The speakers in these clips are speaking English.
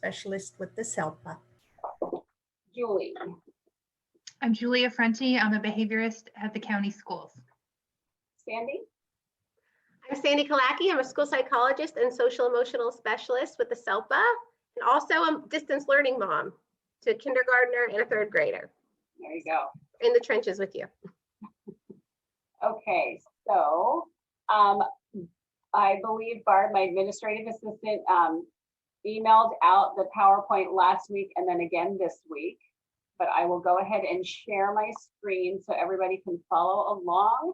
Specialist with the SELPA. Julie. I'm Julia Frenti. I'm a behaviorist at the county schools. Sandy. I'm Sandy Kalaki. I'm a school psychologist and social emotional specialist with the SELPA, and also a distance learning mom to a kindergartner and a third grader. There you go. In the trenches with you. Okay, so I believe Barb, my administrative assistant, emailed out the PowerPoint last week and then again this week, but I will go ahead and share my screen so everybody can follow along.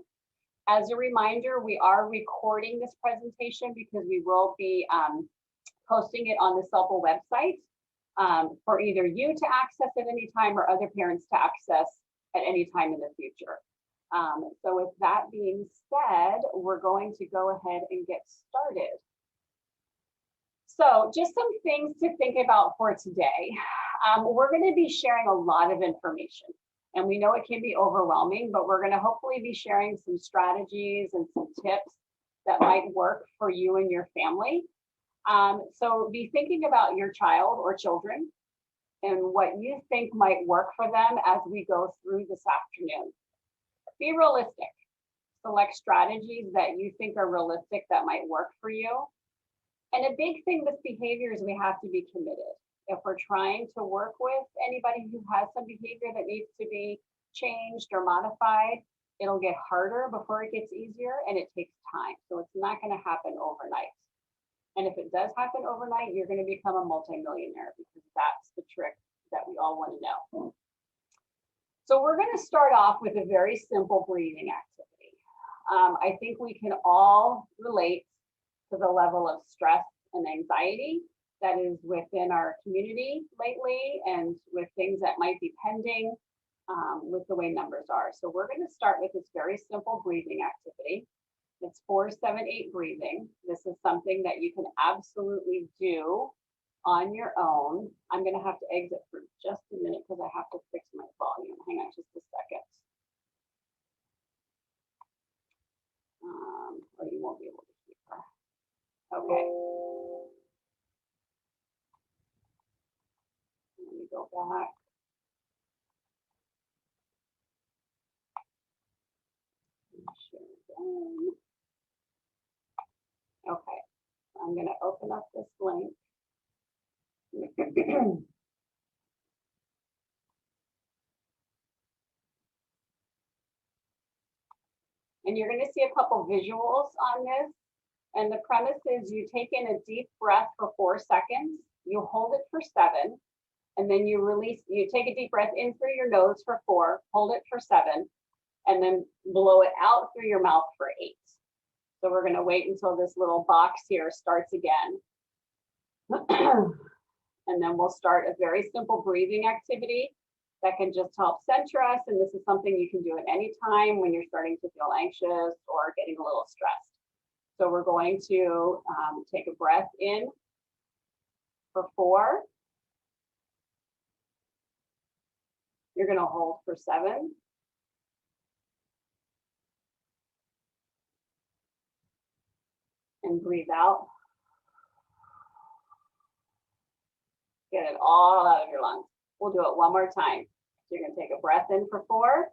As a reminder, we are recording this presentation because we will be posting it on the SELPA website for either you to access at any time or other parents to access at any time in the future. So with that being said, we're going to go ahead and get started. So just some things to think about for today. We're going to be sharing a lot of information, and we know it can be overwhelming, but we're going to hopefully be sharing some strategies and some tips that might work for you and your family. So be thinking about your child or children and what you think might work for them as we go through this afternoon. Be realistic. Select strategies that you think are realistic that might work for you. And a big thing with behavior is we have to be committed. If we're trying to work with anybody who has some behavior that needs to be changed or modified, it'll get harder before it gets easier, and it takes time. So it's not going to happen overnight. And if it does happen overnight, you're going to become a multimillionaire, because that's the trick that we all want to know. So we're going to start off with a very simple breathing activity. I think we can all relate to the level of stress and anxiety that is within our community lately, and with things that might be pending with the way numbers are. So we're going to start with this very simple breathing activity. It's 4-7-8 breathing. This is something that you can absolutely do on your own. I'm going to have to exit for just a minute because I have to fix my volume. Hang on just a second. Or you won't be able to hear her. Okay. Let me go back. Share again. Okay, I'm going to open up this link. And you're going to see a couple visuals on this. And the premise is you take in a deep breath for 4 seconds, you hold it for 7, and then you release, you take a deep breath in through your nose for 4, hold it for 7, and then blow it out through your mouth for 8. So we're going to wait until this little box here starts again. And then we'll start a very simple breathing activity that can just help center us. And this is something you can do at any time when you're starting to feel anxious or getting a little stressed. So we're going to take a breath in for 4. You're going to hold for 7. And breathe out. Get it all out of your lungs. We'll do it one more time. So you're going to take a breath in for 4.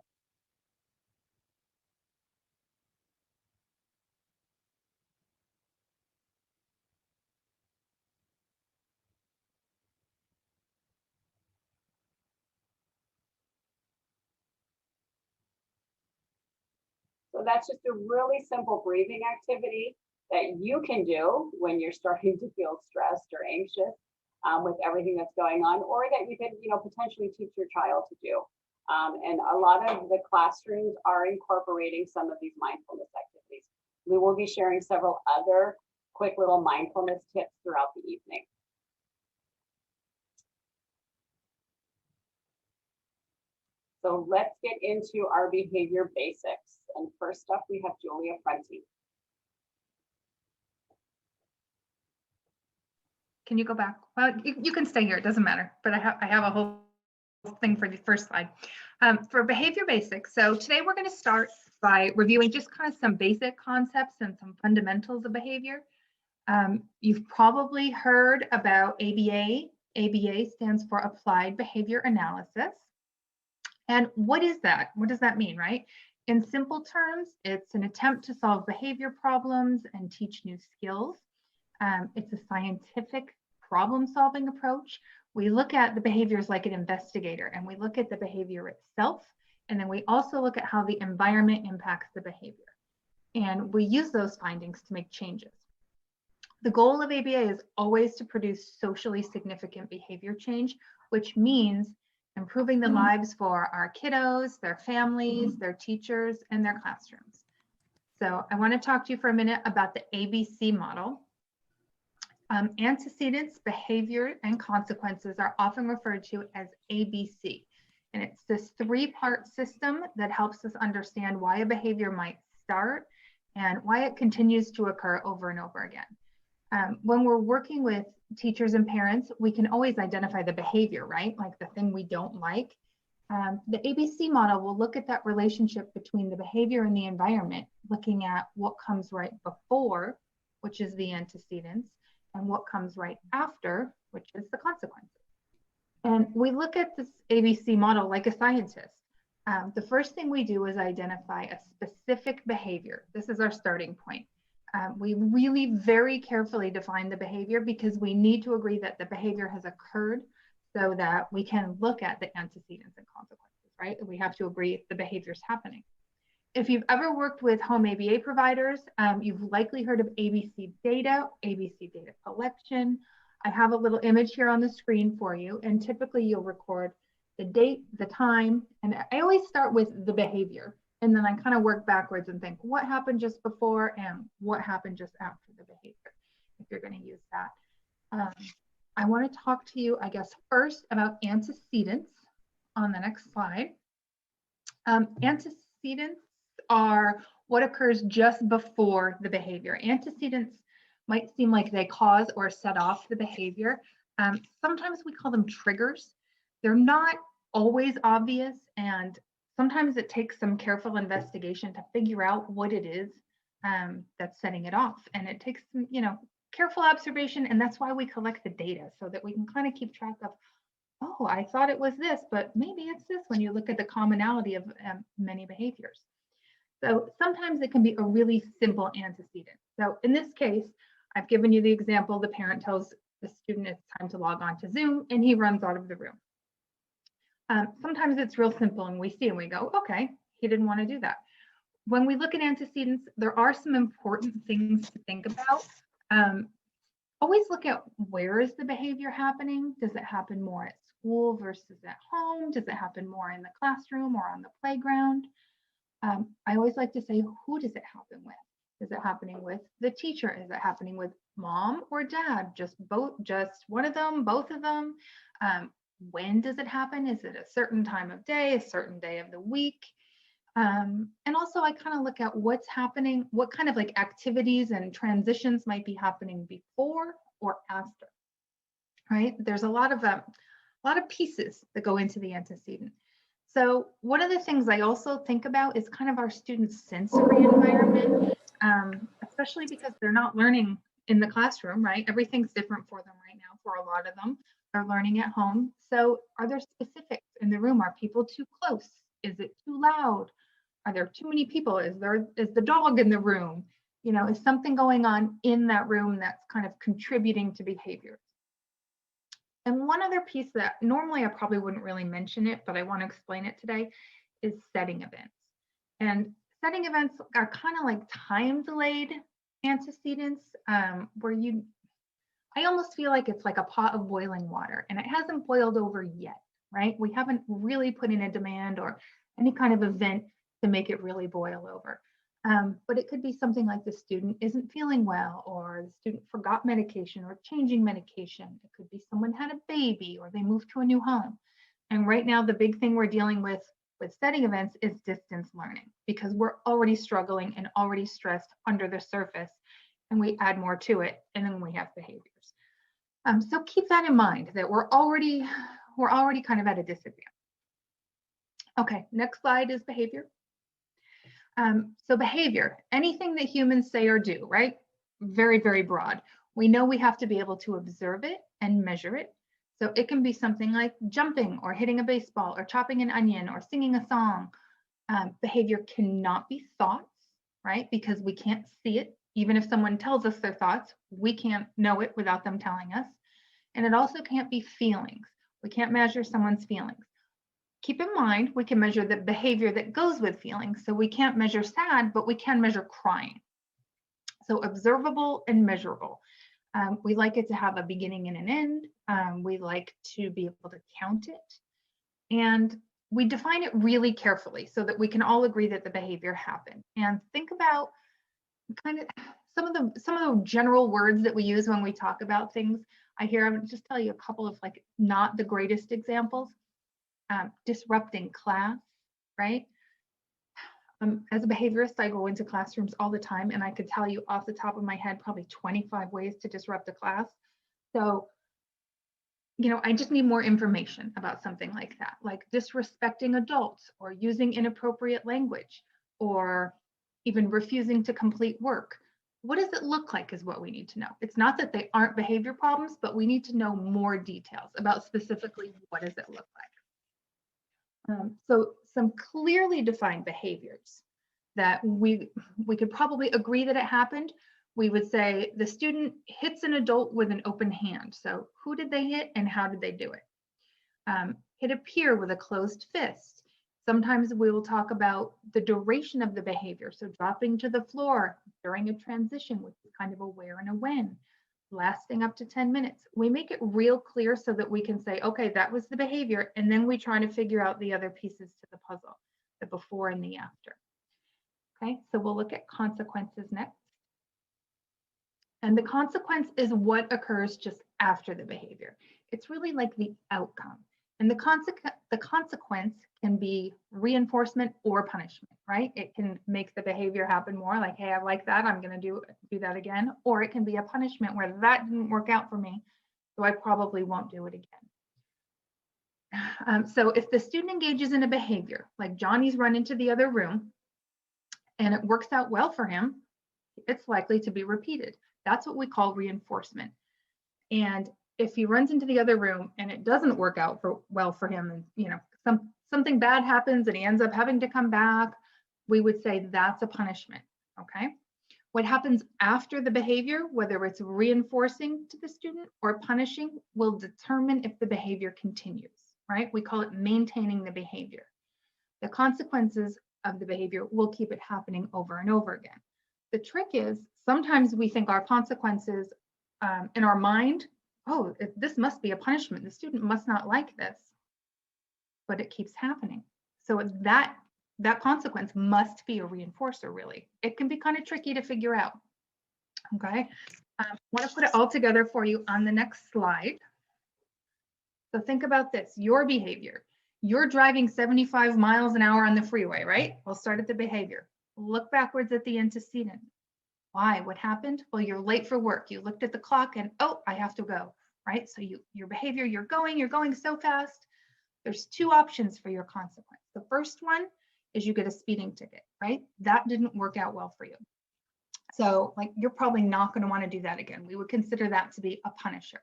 So that's just a really simple breathing activity that you can do when you're starting to feel stressed or anxious with everything that's going on, or that you could, potentially teach your child to do. And a lot of the classrooms are incorporating some of these mindfulness activities. We will be sharing several other quick little mindfulness tips throughout the evening. So let's get into our behavior basics. And first up, we have Julia Frenti. Can you go back? Well, you can stay here. It doesn't matter. But I have a whole thing for the first slide. For behavior basics. So today we're going to start by reviewing just kind of some basic concepts and some fundamentals of behavior. You've probably heard about ABA ABA stands for Applied Behavior Analysis. And what is that? What does that mean, right? In simple terms, it's an attempt to solve behavior problems and teach new skills. It's a scientific problem-solving approach. We look at the behaviors like an investigator, and we look at the behavior itself, and then we also look at how the environment impacts the behavior. And we use those findings to make changes. The goal of ABA is always to produce socially significant behavior change, which means improving the lives for our kiddos, their families, their teachers, and their classrooms. So I want to talk to you for a minute about the ABC model. Antecedents, behavior, and consequences are often referred to as ABC. And it's this three-part system that helps us understand why a behavior might start and why it continues to occur over and over again. When we're working with teachers and parents, we can always identify the behavior, right? Like the thing we don't like. The ABC model will look at that relationship between the behavior and the environment, looking at what comes right before, which is the antecedents, and what comes right after, which is the consequences. And we look at this ABC model like a scientist. The first thing we do is identify a specific behavior. This is our starting point. We really very carefully define the behavior because we need to agree that the behavior has occurred so that we can look at the antecedents and consequences, right? We have to agree if the behavior is happening. If you've ever worked with home ABA providers, you've likely heard of ABC data collection. I have a little image here on the screen for you, and typically you'll record the date, the time, and I always start with the behavior. And then I kind of work backwards and think what happened just before and what happened just after the behavior, if you're going to use that. I want to talk to you, I guess, first about antecedents on the next slide. Antecedents are what occurs just before the behavior. Antecedents might seem like they cause or set off the behavior. Sometimes we call them triggers. They're not always obvious, and sometimes it takes some careful investigation to figure out what it is that's setting it off. And it takes some, careful observation. And that's why we collect the data so that we can kind of keep track of, oh, I thought it was this, but maybe it's this when you look at the commonality of many behaviors. So sometimes it can be a really simple antecedent. So in this case, I've given you the example, the parent tells the student it's time to log on to Zoom and he runs out of the room. Sometimes it's real simple and we see and we go, okay, he didn't want to do that. When we look at antecedents, there are some important things to think about. Always look at where is the behavior happening? Does it happen more at school versus at home? Does it happen more in the classroom or on the playground? I always like to say, who does it happen with? Is it happening with the teacher? Is it happening with mom or dad? Just one of them, both of them? When does it happen? Is it a certain time of day, a certain day of the week? And also I kind of look at what's happening, what kind of like activities and transitions might be happening before or after, right? There's a lot of pieces that go into the antecedent. So one of the things I also think about is kind of our students' sensory environment, especially because they're not learning in the classroom, right? Everything's different for them right now. For a lot of them, they're learning at home. So are there specifics in the room? Are people too close? Is it too loud? Are there too many people? Is the dog in the room? Is something going on in that room that's kind of contributing to behaviors? And one other piece that normally I probably wouldn't really mention it, but I want to explain it today, is setting events. And setting events are kind of like time delayed antecedents where I almost feel like it's like a pot of boiling water and it hasn't boiled over yet, right? We haven't really put in a demand or any kind of event to make it really boil over. But it could be something like the student isn't feeling well, or the student forgot medication or changing medication. It could be someone had a baby or they moved to a new home. And right now, the big thing we're dealing with setting events is distance learning, because we're already struggling and already stressed under the surface, and we add more to it, and then we have behaviors. So keep that in mind, that we're already kind of at a disadvantage. Okay, next slide is behavior. So behavior, anything that humans say or do, right? Very, very broad. We know we have to be able to observe it and measure it. So it can be something like jumping or hitting a baseball or chopping an onion or singing a song. Behavior cannot be thoughts, right? Because we can't see it. Even if someone tells us their thoughts, we can't know it without them telling us. And it also can't be feelings. We can't measure someone's feelings. Keep in mind, we can measure the behavior that goes with feelings. So we can't measure sad, but we can measure crying. So observable and measurable. We like it to have a beginning and an end. We like to be able to count it. And we define it really carefully so that we can all agree that the behavior happened. And think about kind of some of the general words that we use when we talk about things. I'm gonna just tell you a couple of like not the greatest examples. Disrupting class, right? As a behaviorist, I go into classrooms all the time, and I could tell you off the top of my head probably 25 ways to disrupt a class. So, you know, I just need more information about something like that, like disrespecting adults or using inappropriate language or even refusing to complete work. What does it look like is what we need to know. It's not that they aren't behavior problems, but we need to know more details about specifically what does it look like. So some clearly defined behaviors that we could probably agree that it happened. We would say the student hits an adult with an open hand. So who did they hit and how did they do it? Hit a peer with a closed fist. Sometimes we will talk about the duration of the behavior. So dropping to the floor during a transition, which is kind of a where and a when, lasting up to 10 minutes. We make it real clear so that we can say, okay, that was the behavior. And then we try to figure out the other pieces to the puzzle, the before and the after. Okay, so we'll look at consequences next. And the consequence is what occurs just after the behavior. It's really like the outcome. And the consequence can be reinforcement or punishment, right? It can make the behavior happen more, like, hey, I like that, I'm gonna do that again. Or it can be a punishment where that didn't work out for me, so I probably won't do it again. So if the student engages in a behavior, like Johnny's run into the other room, and it works out well for him, it's likely to be repeated. That's what we call reinforcement. And if he runs into the other room and it doesn't work out well for him, and you know something bad happens and he ends up having to come back, we would say that's a punishment. Okay. What happens after the behavior, whether it's reinforcing to the student or punishing, will determine if the behavior continues. Right? We call it maintaining the behavior. The consequences of the behavior will keep it happening over and over again. The trick is sometimes we think our consequences in our mind, oh, this must be a punishment. The student must not like this, but it keeps happening. So that consequence must be a reinforcer, really. It can be kind of tricky to figure out. Okay, I want to put it all together for you on the next slide. So think about this, your behavior. You're driving 75 miles an hour on the freeway, right? We'll start at the behavior. Look backwards at the antecedent. Why? What happened? Well, you're late for work. You looked at the clock and, oh, I have to go, right? So your behavior, you're going so fast. There's two options for your consequence. The first one is you get a speeding ticket, right? That didn't work out well for you. So like, you're probably not going to want to do that again. We would consider that to be a punisher.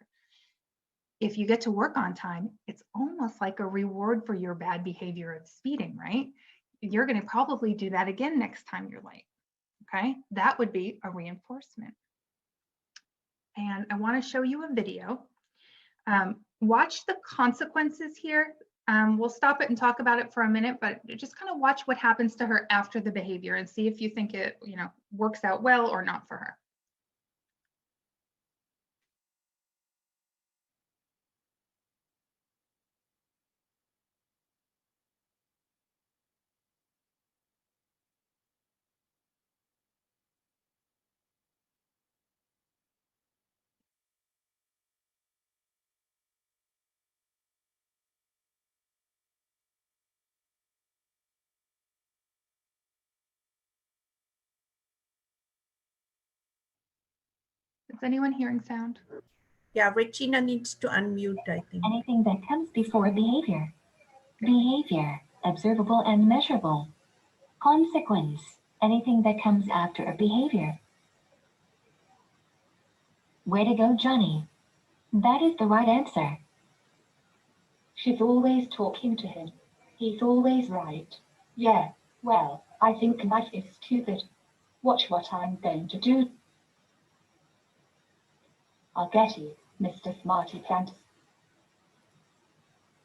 If you get to work on time, it's almost like a reward for your bad behavior of speeding, right? You're going to probably do that again next time you're late. Okay, that would be a reinforcement. And I want to show you a video. Watch the consequences here. We'll stop it and talk about it for a minute, but just kind of watch what happens to her after the behavior and see if you think it, works out well or not for her. Is anyone hearing sound? Yeah, Regina needs to unmute, I think. Anything that comes before behavior. Behavior, observable and measurable. Consequence, anything that comes after a behavior. Way to go, Johnny. That is the right answer. She's always talking to him. He's always right. Yeah, well, I think life is stupid. Watch what I'm going to do. I'll get you, Mr. Smarty Pants.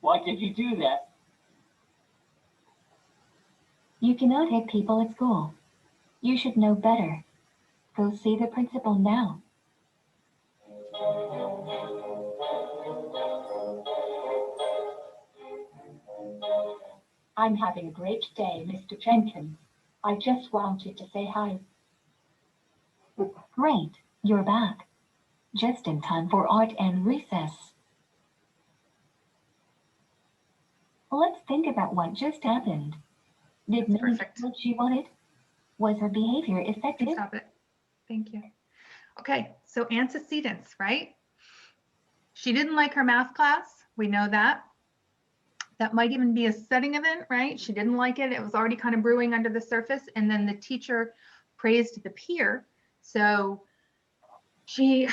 Why did you do that? You cannot hit people at school. You should know better. Go see the principal now. I'm having a great day, Mr. Jenkins. I just wanted to say hi. Great, you're back. Just in time for art and recess. Let's think about what just happened. Did That's Minnie get perfect. what she wanted? Was her behavior effective? Stop it. Thank you. Okay, so antecedents, right? She didn't like her math class. We know that. That might even be a setting event, right? She didn't like it. It was already kind of brewing under the surface. And then the teacher praised the peer. So she,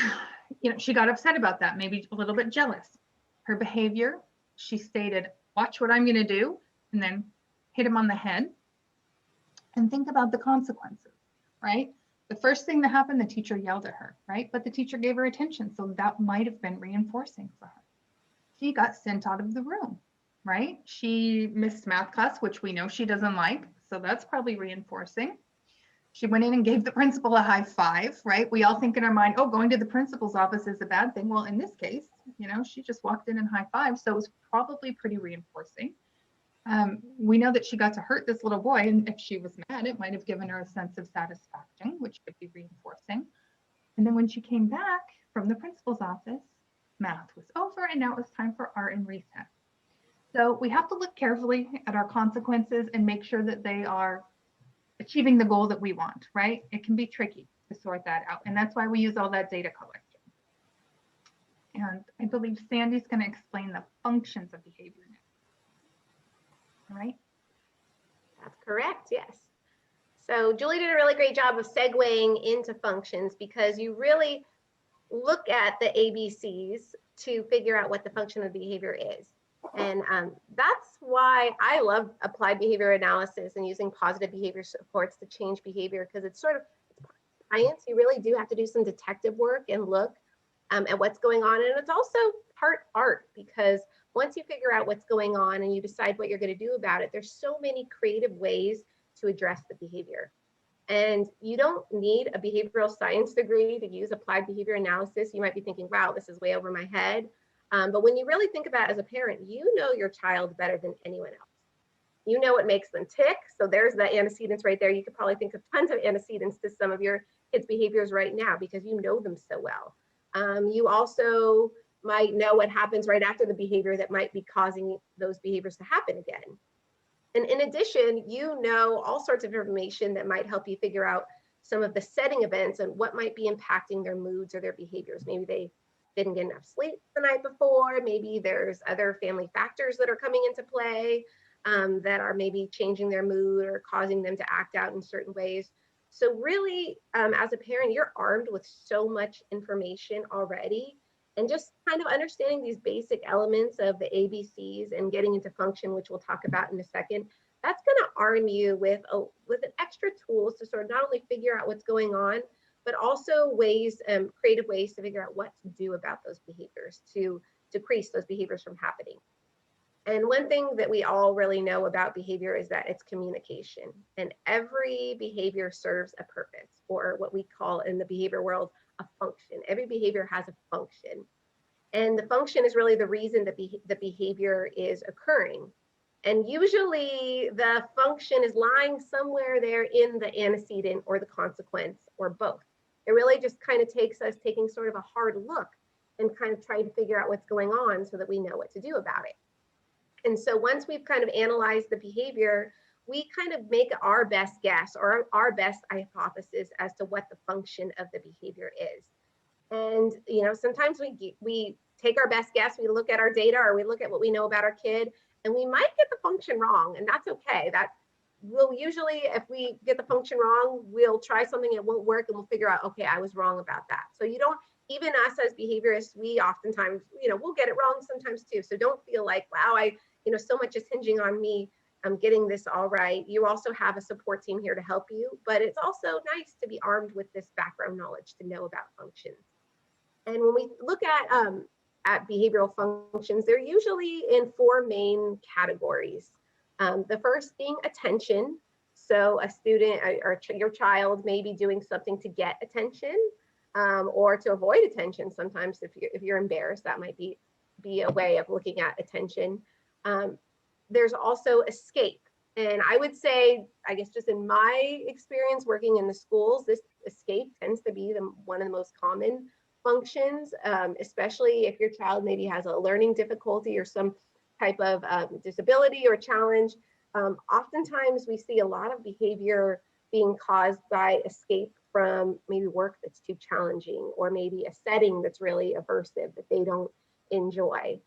she got upset about that, maybe a little bit jealous. Her behavior, she stated, watch what I'm going to do, and then hit him on the head. And think about the consequences, right? The first thing that happened, the teacher yelled at her, right? But the teacher gave her attention. So that might have been reinforcing for her. She got sent out of the room, right? She missed math class, which we know she doesn't like. So that's probably reinforcing. She went in and gave the principal a high five, right? We all think in our mind, oh, going to the principal's office is a bad thing. Well, in this case, she just walked in and high five. So it was probably pretty reinforcing. We know that she got to hurt this little boy, and if she was mad, it might have given her a sense of satisfaction, which could be reinforcing. And then when she came back from the principal's office, math was over, and now it was time for art and recess. So we have to look carefully at our consequences and make sure that they are achieving the goal that we want, right? It can be tricky to sort that out, and that's why we use all that data collection. And I believe Sandy's going to explain the functions of behavior now. All right. That's correct, yes. So Julie did a really great job of segueing into functions because you really look at the ABCs to figure out what the function of behavior is. And that's why I love applied behavior analysis and using positive behavior supports to change behavior, because it's sort of science. You really do have to do some detective work and look at what's going on. And it's also part art, because once you figure out what's going on and you decide what you're going to do about it, there's so many creative ways to address the behavior. And you don't need a behavioral science degree to use applied behavior analysis. You might be thinking, wow, this is way over my head. But when you really think about it as a parent, you know your child better than anyone else. You know what makes them tick. So there's the antecedents right there. You could probably think of tons of antecedents to some of your kids' behaviors right now because you know them so well. You also might know what happens right after the behavior that might be causing those behaviors to happen again. And in addition, you know all sorts of information that might help you figure out some of the setting events and what might be impacting their moods or their behaviors. Maybe they didn't get enough sleep the night before. Maybe there's other family factors that are coming into play that are maybe changing their mood or causing them to act out in certain ways. So really, as a parent, you're armed with so much information already. And just kind of understanding these basic elements of the ABCs and getting into function, which we'll talk about in a second, that's going to arm you with an extra tools to sort of not only figure out what's going on, but also ways, creative ways to figure out what to do about those behaviors to decrease those behaviors from happening. And one thing that we all really know about behavior is that it's communication. And every behavior serves a purpose, or what we call in the behavior world, a function. Every behavior has a function. And the function is really the reason that the behavior is occurring. And usually the function is lying somewhere there in the antecedent or the consequence or both. It really just kind of takes us taking sort of a hard look and kind of trying to figure out what's going on so that we know what to do about it. And so once we've kind of analyzed the behavior, we kind of make our best guess or our best hypothesis as to what the function of the behavior is. And, sometimes we take our best guess, we look at our data or we look at what we know about our kid, and we might get the function wrong, and that's okay. That we'll usually, if we get the function wrong, we'll try something, it won't work, and we'll figure out, okay, I was wrong about that. So you don't even us as behaviorists, we oftentimes, we'll get it wrong sometimes too. So don't feel like, wow, so much is hinging on me. I'm getting this all right. You also have a support team here to help you, but it's also nice to be armed with this background knowledge to know about functions. And when we look at behavioral functions, they're usually in 4 main categories. The first being attention. So a student or your child may be doing something to get attention or to avoid attention. Sometimes if you're embarrassed, that might be a way of looking at attention. There's also escape. And I would say, I guess just in my experience working in the schools, this escape tends to be one of the most common functions, especially if your child maybe has a learning difficulty or some type of disability or challenge. Oftentimes we see a lot of behavior being caused by escape from maybe work that's too challenging, or maybe a setting that's really aversive that they don't enjoy.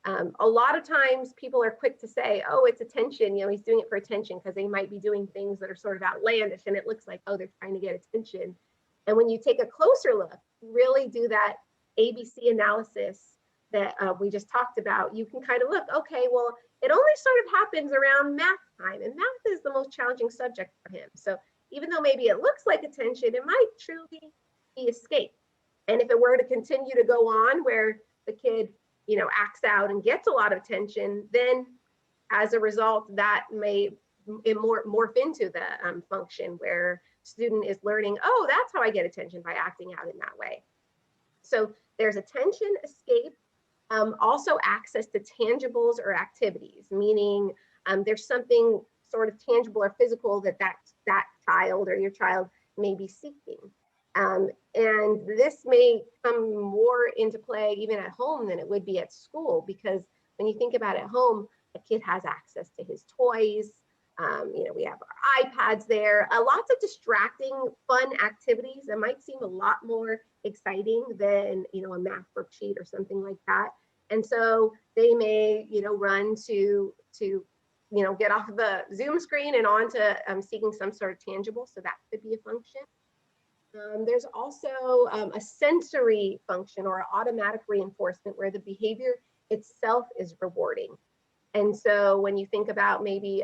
A lot of times people are quick to say, oh, it's attention, he's doing it for attention, because they might be doing things that are sort of outlandish and it looks like, oh, they're trying to get attention. And when you take a closer look, really do that ABC analysis that we just talked about, you can kind of look, okay, well, it only sort of happens around math time, and math is the most challenging subject for him. So even though maybe it looks like attention, it might truly be escape. And if it were to continue to go on where the kid, acts out and gets a lot of attention, then as a result, that may morph into the function where student is learning, oh, that's how I get attention, by acting out in that way. So there's attention, escape, also access to tangibles or activities, meaning there's something sort of tangible or physical that child or your child may be seeking. And this may come more into play even at home than it would be at school, because when you think about at home, a kid has access to his toys. We have our iPads there, lots of distracting, fun activities that might seem a lot more exciting than, a math worksheet or something like that. And so they may, run to get off the Zoom screen and on to seeking some sort of tangible. So that could be a function. There's also a sensory function or automatic reinforcement where the behavior itself is rewarding. And so when you think about maybe,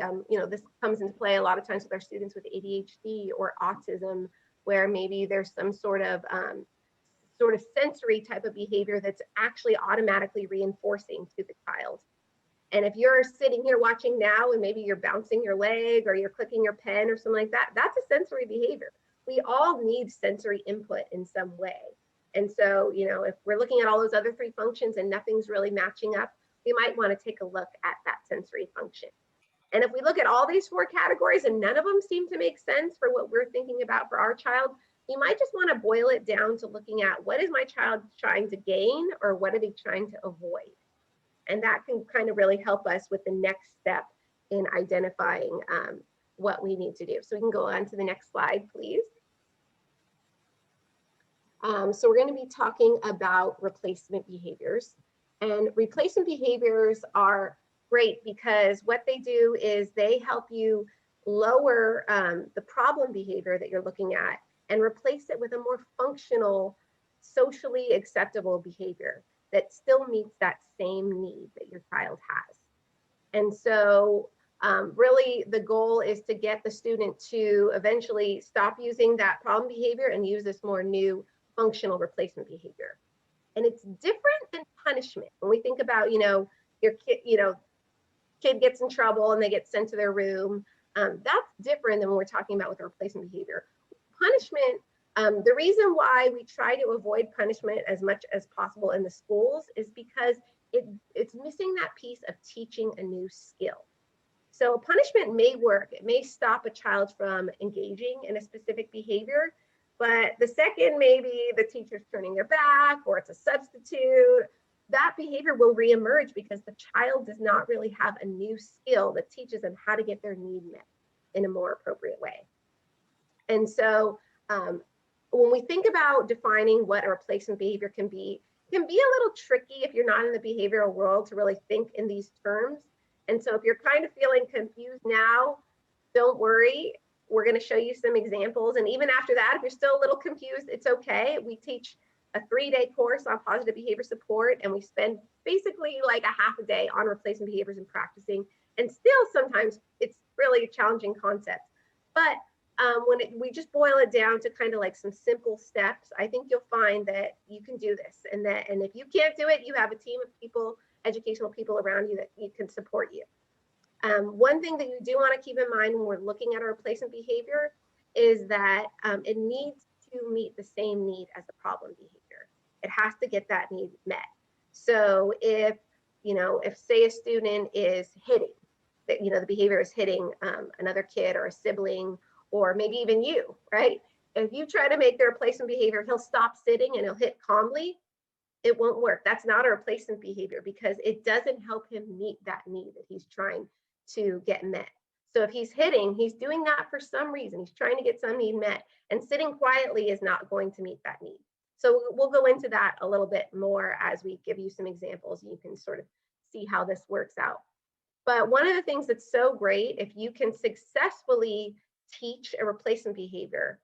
this comes into play a lot of times with our students with ADHD or autism, where maybe there's some sort of sensory type of behavior that's actually automatically reinforcing to the child. And if you're sitting here watching now and maybe you're bouncing your leg or you're clicking your pen or something like that, that's a sensory behavior. We all need sensory input in some way. And so, if we're looking at all those other 3 functions and nothing's really matching up, we might want to take a look at that sensory function. And if we look at all these 4 categories and none of them seem to make sense for what we're thinking about for our child, you might just want to boil it down to looking at, what is my child trying to gain, or what are they trying to avoid? And that can kind of really help us with the next step in identifying what we need to do. So we can go on to the next slide, please. So we're going to be talking about replacement behaviors. And replacement behaviors are great because what they do is they help you lower the problem behavior that you're looking at and replace it with a more functional, socially acceptable behavior that still meets that same need that your child has. And so really the goal is to get the student to eventually stop using that problem behavior and use this more new functional replacement behavior. And it's different than punishment. When we think about, your kid gets in trouble and they get sent to their room, that's different than when we're talking about with a replacement behavior. Punishment, the reason why we try to avoid punishment as much as possible in the schools is because it's missing that piece of teaching a new skill. So punishment may work. It may stop a child from engaging in a specific behavior, but the second maybe the teacher's turning their back or it's a substitute, that behavior will reemerge because the child does not really have a new skill that teaches them how to get their need met in a more appropriate way. And so when we think about defining what a replacement behavior can be a little tricky if you're not in the behavioral world to really think in these terms. And so if you're kind of feeling confused now, don't worry. We're going to show you some examples. And even after that, if you're still a little confused, it's okay. We teach a 3-day course on positive behavior support, and we spend basically like a half a day on replacement behaviors and practicing. And still sometimes it's really a challenging concept. But when we just boil it down to kind of like some simple steps, I think you'll find that you can do this. And if you can't do it, you have a team of people, educational people around you that you can support you. One thing that you do want to keep in mind when we're looking at a replacement behavior is that it needs to meet the same need as the problem behavior. It has to get that need met. So if say a student is hitting, that the behavior is hitting another kid or a sibling, or maybe even you, right? If you try to make the replacement behavior, he'll stop sitting and he'll hit calmly, it won't work. That's not a replacement behavior because it doesn't help him meet that need that he's trying to get met. So if he's hitting, he's doing that for some reason. He's trying to get some need met, and sitting quietly is not going to meet that need. So we'll go into that a little bit more as we give you some examples. You can sort of see how this works out. But one of the things that's so great, if you can successfully teach a replacement behavior,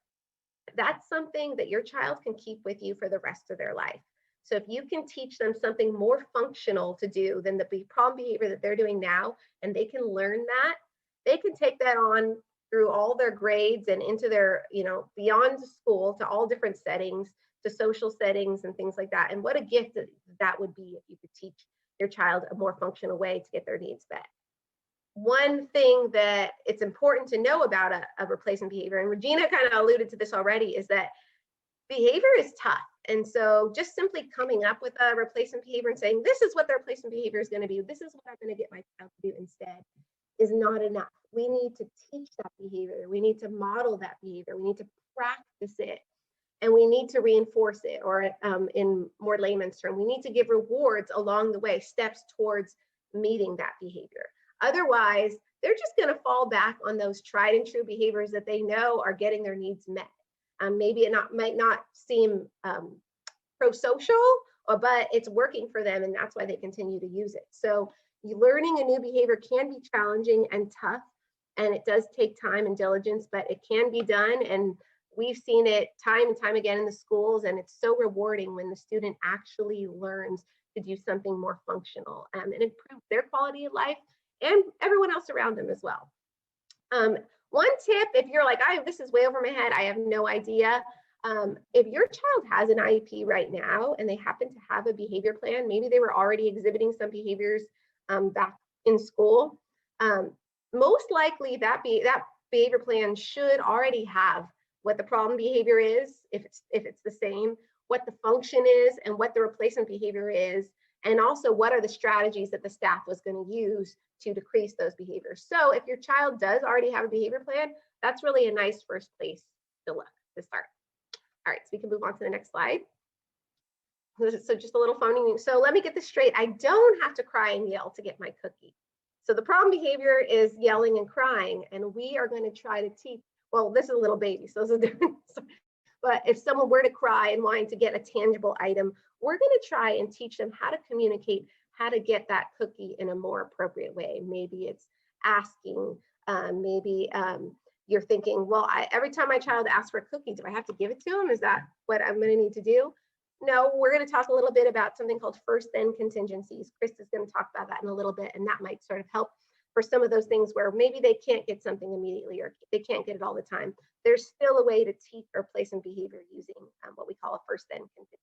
that's something that your child can keep with you for the rest of their life. So if you can teach them something more functional to do than the problem behavior that they're doing now, and they can learn that, they can take that on through all their grades and into their, beyond school to all different settings, to social settings and things like that. And what a gift that would be if you could teach your child a more functional way to get their needs met. One thing that it's important to know about a replacement behavior, and Regina kind of alluded to this already, is that behavior is tough. And so just simply coming up with a replacement behavior and saying, this is what the replacement behavior is going to be, this is what I'm going to get my child to do instead, is not enough. We need to teach that behavior. We need to model that behavior. We need to practice it. And we need to reinforce it, or in more layman's term, we need to give rewards along the way, steps towards meeting that behavior. Otherwise, they're just going to fall back on those tried and true behaviors that they know are getting their needs met. Maybe it might not seem pro-social, but it's working for them, and that's why they continue to use it. So learning a new behavior can be challenging and tough, and it does take time and diligence, but it can be done. And we've seen it time and time again in the schools, and it's so rewarding when the student actually learns to do something more functional and improve their quality of life and everyone else around them as well. One tip, if you're like, this is way over my head, I have no idea. If your child has an IEP right now and they happen to have a behavior plan, maybe they were already exhibiting some behaviors back in school, most likely that behavior plan should already have what the problem behavior is, if it's the same, what the function is, and what the replacement behavior is, and also what are the strategies that the staff was going to use to decrease those behaviors. So if your child does already have a behavior plan, that's really a nice first place to look to start. All right, so we can move on to the next slide. So just a little phoning. So let me get this straight. I don't have to cry and yell to get my cookie. So the problem behavior is yelling and crying, and we are going to try to teach. Well, this is a little baby, so this is different. But if someone were to cry and wanting to get a tangible item, we're going to try and teach them how to communicate, how to get that cookie in a more appropriate way. Maybe it's asking, maybe you're thinking, well, every time my child asks for a cookie, do I have to give it to him? Is that what I'm going to need to do? No, we're going to talk a little bit about something called first then contingencies. Chris is going to talk about that in a little bit, and that might sort of help for some of those things where maybe they can't get something immediately or they can't get it all the time. There's still a way to teach or replacement behavior using what we call a first then contingency.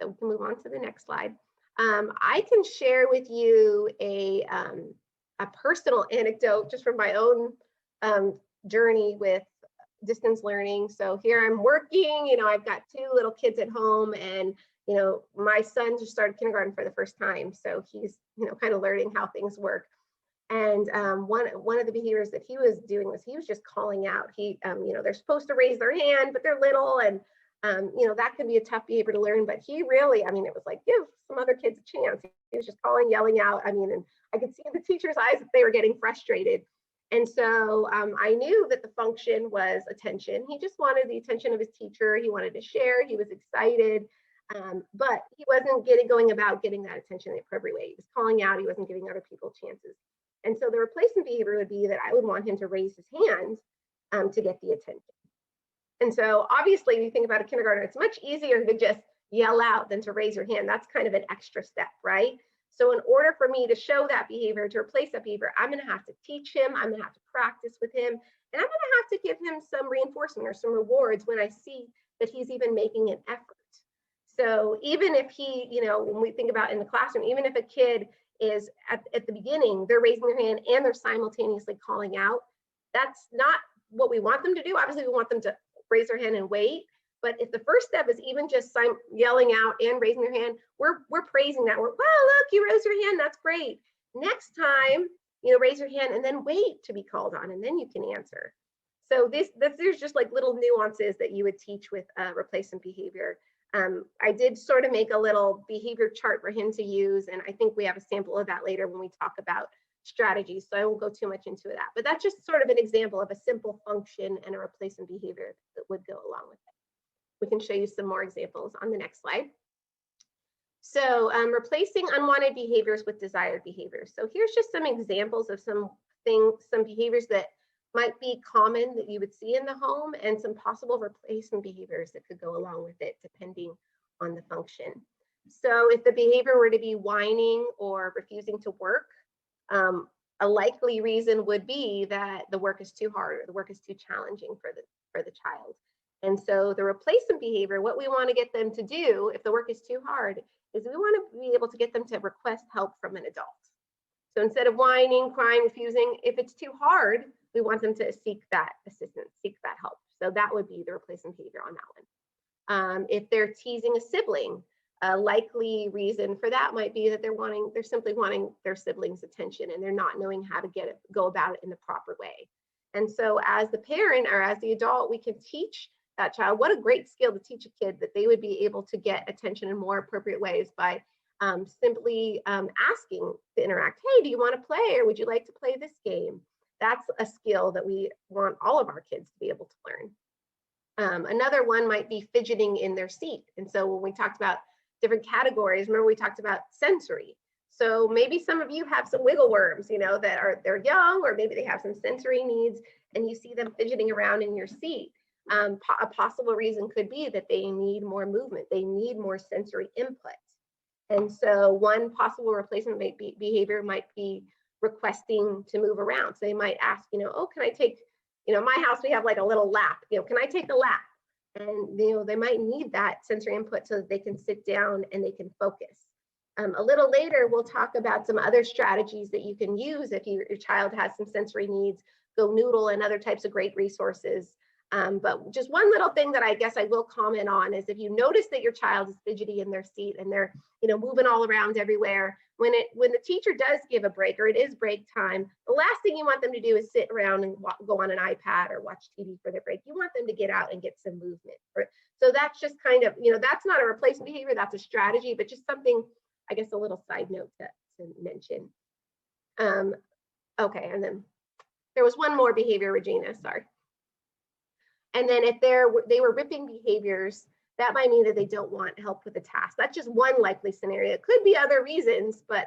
So we can move on to the next slide. I can share with you a personal anecdote just from my own journey with distance learning. So here I'm working, I've got 2 little kids at home, and my son just started kindergarten for the first time. So he's, kind of learning how things work. And one of the behaviors that he was doing was he was just calling out. They're supposed to raise their hand, but they're little, and that can be a tough behavior to learn. But he really, it was like, give some other kids a chance. He was just calling, yelling out. And I could see in the teacher's eyes that they were getting frustrated. And so I knew that the function was attention. He just wanted the attention of his teacher. He wanted to share. He was excited. But he wasn't going about getting that attention in the appropriate way. He was calling out. He wasn't giving other people chances. And so the replacement behavior would be that I would want him to raise his hand to get the attention. And so obviously, if you think about a kindergartner, it's much easier to just yell out than to raise your hand. That's kind of an extra step, right? So in order for me to show that behavior, to replace that behavior, I'm going to have to teach him, I'm going to have to practice with him, and I'm going to have to give him some reinforcement or some rewards when I see that he's even making an effort. So even if he, when we think about in the classroom, even if a kid is at the beginning, they're raising their hand and they're simultaneously calling out, that's not what we want them to do. Obviously, we want them to raise their hand and wait. But if the first step is even just yelling out and raising their hand, we're praising that. Wow, look, you raised your hand. That's great. Next time, raise your hand and then wait to be called on, and then you can answer. So there's just like little nuances that you would teach with replacement behavior. I did sort of make a little behavior chart for him to use, and I think we have a sample of that later when we talk about strategies, so I won't go too much into that. But that's just sort of an example of a simple function and a replacement behavior that would go along with it. We can show you some more examples on the next slide. So replacing unwanted behaviors with desired behaviors. So here's just some examples of some behaviors that might be common that you would see in the home, and some possible replacement behaviors that could go along with it depending on the function. So if the behavior were to be whining or refusing to work, a likely reason would be that the work is too hard or the work is too challenging for the child. And so the replacement behavior, what we want to get them to do if the work is too hard, is we want to be able to get them to request help from an adult. So instead of whining, crying, refusing, if it's too hard, we want them to seek that assistance, seek that help. So that would be the replacement behavior on that one. If they're teasing a sibling, a likely reason for that might be that they're simply wanting their sibling's attention, and they're not knowing how to go about it in the proper way. And so as the parent or as the adult, we can teach that child. What a great skill to teach a kid that they would be able to get attention in more appropriate ways by simply asking to interact. Hey, do you want to play, or would you like to play this game? That's a skill that we want all of our kids to be able to learn. Another one might be fidgeting in their seat. And so when we talked about different categories, remember we talked about sensory. So maybe some of you have some wiggle worms, that they're young, or maybe they have some sensory needs, and you see them fidgeting around in your seat. A possible reason could be that they need more movement. They need more sensory input. And so one possible replacement behavior might be requesting to move around. So they might ask, oh, can I take, my house, we have like a little lap, can I take a lap? And, they might need that sensory input so that they can sit down and they can focus. A little later, we'll talk about some other strategies that you can use if your child has some sensory needs. Go Noodle and other types of great resources. But just one little thing that I guess I will comment on is if you notice that your child is fidgety in their seat and they're moving all around everywhere, when the teacher does give a break, or it is break time, the last thing you want them to do is sit around and go on an iPad or watch TV for their break. You want them to get out and get some movement. So that's just kind of, that's not a replacement behavior, that's a strategy, but just something, I guess, a little side note to mention. Okay, and then there was one more behavior, Regina, sorry. And then if they were ripping behaviors, that might mean that they don't want help with the task. That's just one likely scenario. It could be other reasons, but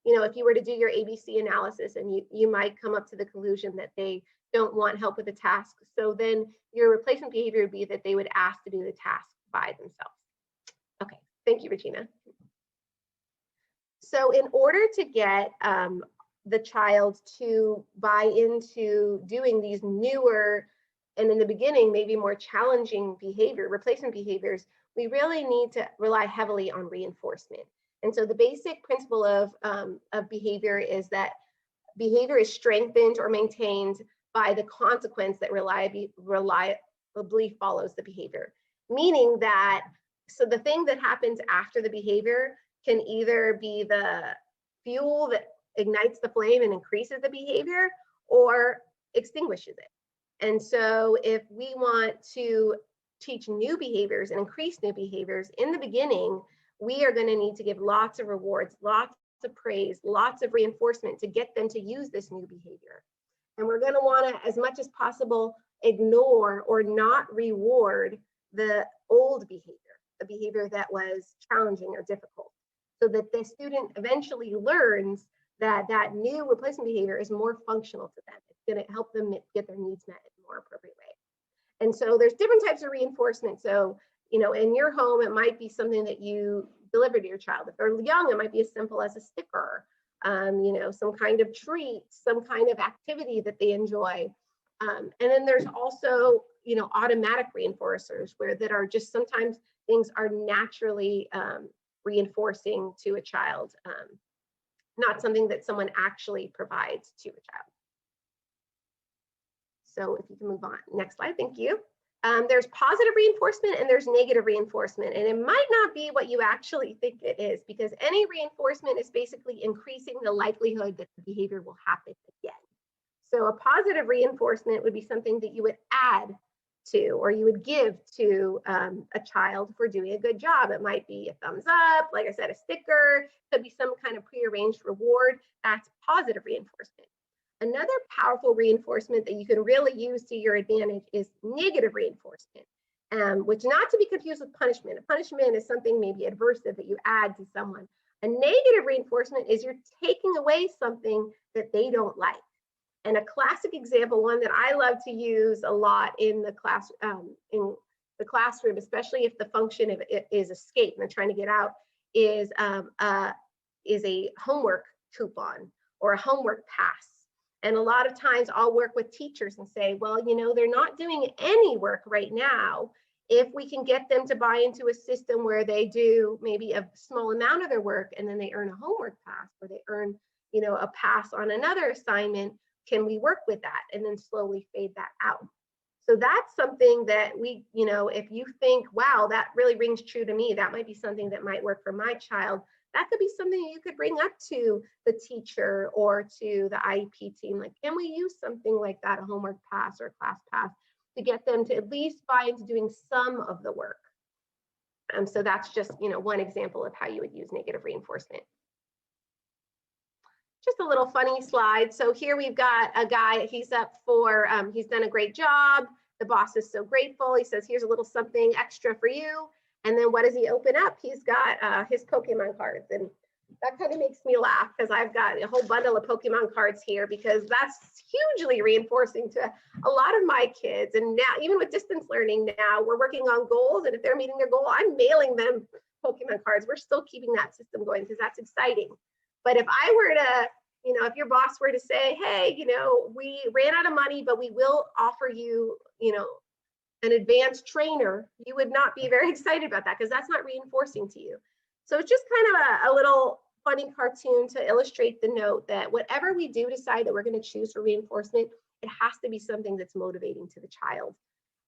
if you were to do your ABC analysis, and you might come up to the conclusion that they don't want help with the task. So then your replacement behavior would be that they would ask to do the task by themselves. Okay, thank you, Regina. So in order to get the child to buy into doing these newer, and in the beginning, maybe more challenging replacement behaviors, we really need to rely heavily on reinforcement. And so the basic principle of behavior is that behavior is strengthened or maintained by the consequence that reliably follows the behavior. Meaning that, so the thing that happens after the behavior can either be the fuel that ignites the flame and increases the behavior, or extinguishes it. And so if we want to teach new behaviors and increase new behaviors in the beginning, we are going to need to give lots of rewards, lots of praise, lots of reinforcement to get them to use this new behavior. And we're going to want to, as much as possible, ignore or not reward the old behavior, the behavior that was challenging or difficult, so that the student eventually learns that that new replacement behavior is more functional to them. It's going to help them get their needs met in a more appropriate way. And so there's different types of reinforcement. So, you know, in your home, it might be something that you deliver to your child. If they're young, it might be as simple as a sticker, you know, some kind of treat, some kind of activity that they enjoy. And then there's also, you know, automatic reinforcers that are just sometimes things are naturally reinforcing to a child, not something that someone actually provides to a child. So if you can move on, next slide, thank you. There's positive reinforcement and there's negative reinforcement, and it might not be what you actually think it is, because any reinforcement is basically increasing the likelihood that the behavior will happen again. So a positive reinforcement would be something that you would add to, or you would give to a child for doing a good job. It might be a thumbs up, like I said, a sticker, could be some kind of prearranged reward. That's positive reinforcement. Another powerful reinforcement that you can really use to your advantage is negative reinforcement, which not to be confused with punishment. A punishment is something maybe adversive that you add to someone. A negative reinforcement is you're taking away something that they don't like. And a classic example, one that I love to use a lot in the classroom, especially if the function of it is escape and they're trying to get out, is a homework coupon or a homework pass. And a lot of times I'll work with teachers and say, well, you know, they're not doing any work right now. If we can get them to buy into a system where they do maybe a small amount of their work and then they earn a homework pass, or they earn, you know, a pass on another assignment, can we work with that and then slowly fade that out? So that's something that we, you know, if you think, wow, that really rings true to me, that might be something that might work for my child. That could be something you could bring up to the teacher or to the IEP team. Like, can we use something like that, a homework pass or a class pass, to get them to at least buy into doing some of the work? So that's just, you know, one example of how you would use negative reinforcement. Just a little funny slide. So here we've got a guy, he's up for, he's done a great job. The boss is so grateful. He says, here's a little something extra for you. And then what does he open up? He's got his Pokemon cards. And that kind of makes me laugh because I've got a whole bundle of Pokemon cards here, because that's hugely reinforcing to a lot of my kids. And now, even with distance learning now, we're working on goals. And if they're meeting their goal, I'm mailing them Pokemon cards. We're still keeping that system going because that's exciting. But if I were to, you know, if your boss were to say, hey, you know, we ran out of money, but we will offer you, you know, an advanced trainer, you would not be very excited about that because that's not reinforcing to you. So it's just kind of a little funny cartoon to illustrate the note that whatever we do decide that we're going to choose for reinforcement, it has to be something that's motivating to the child.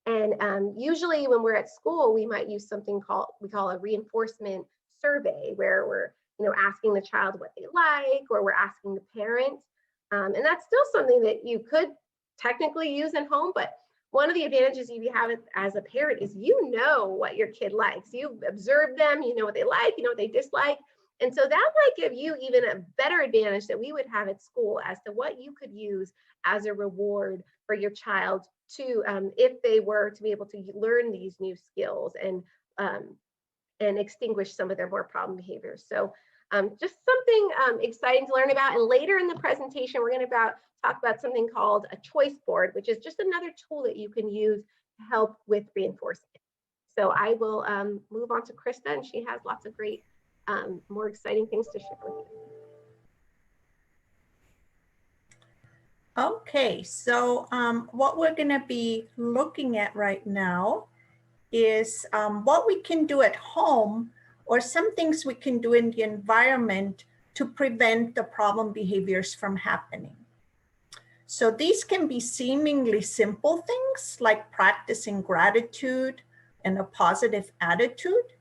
And usually when we're at school, we might use something we call a reinforcement survey, where we're, you know, asking the child what they like, or we're asking the parent. And that's still something that you could technically use at home, but one of the advantages if you have it as a parent is you know what your kid likes. You observe them, you know what they like, you know what they dislike. And so that might give you even a better advantage that we would have at school as to what you could use as a reward for your child to, if they were to be able to learn these new skills and extinguish some of their more problem behaviors. So just something exciting to learn about. And later in the presentation, we're going to talk about something called a choice board, which is just another tool that you can use to help with reinforcement. So I will move on to Krista, and she has lots of great, more exciting things to share with you. Okay, so what we're going to be looking at right now is what we can do at home, or some things we can do in the environment to prevent the problem behaviors from happening. So these can be seemingly simple things like practicing gratitude and a positive attitude,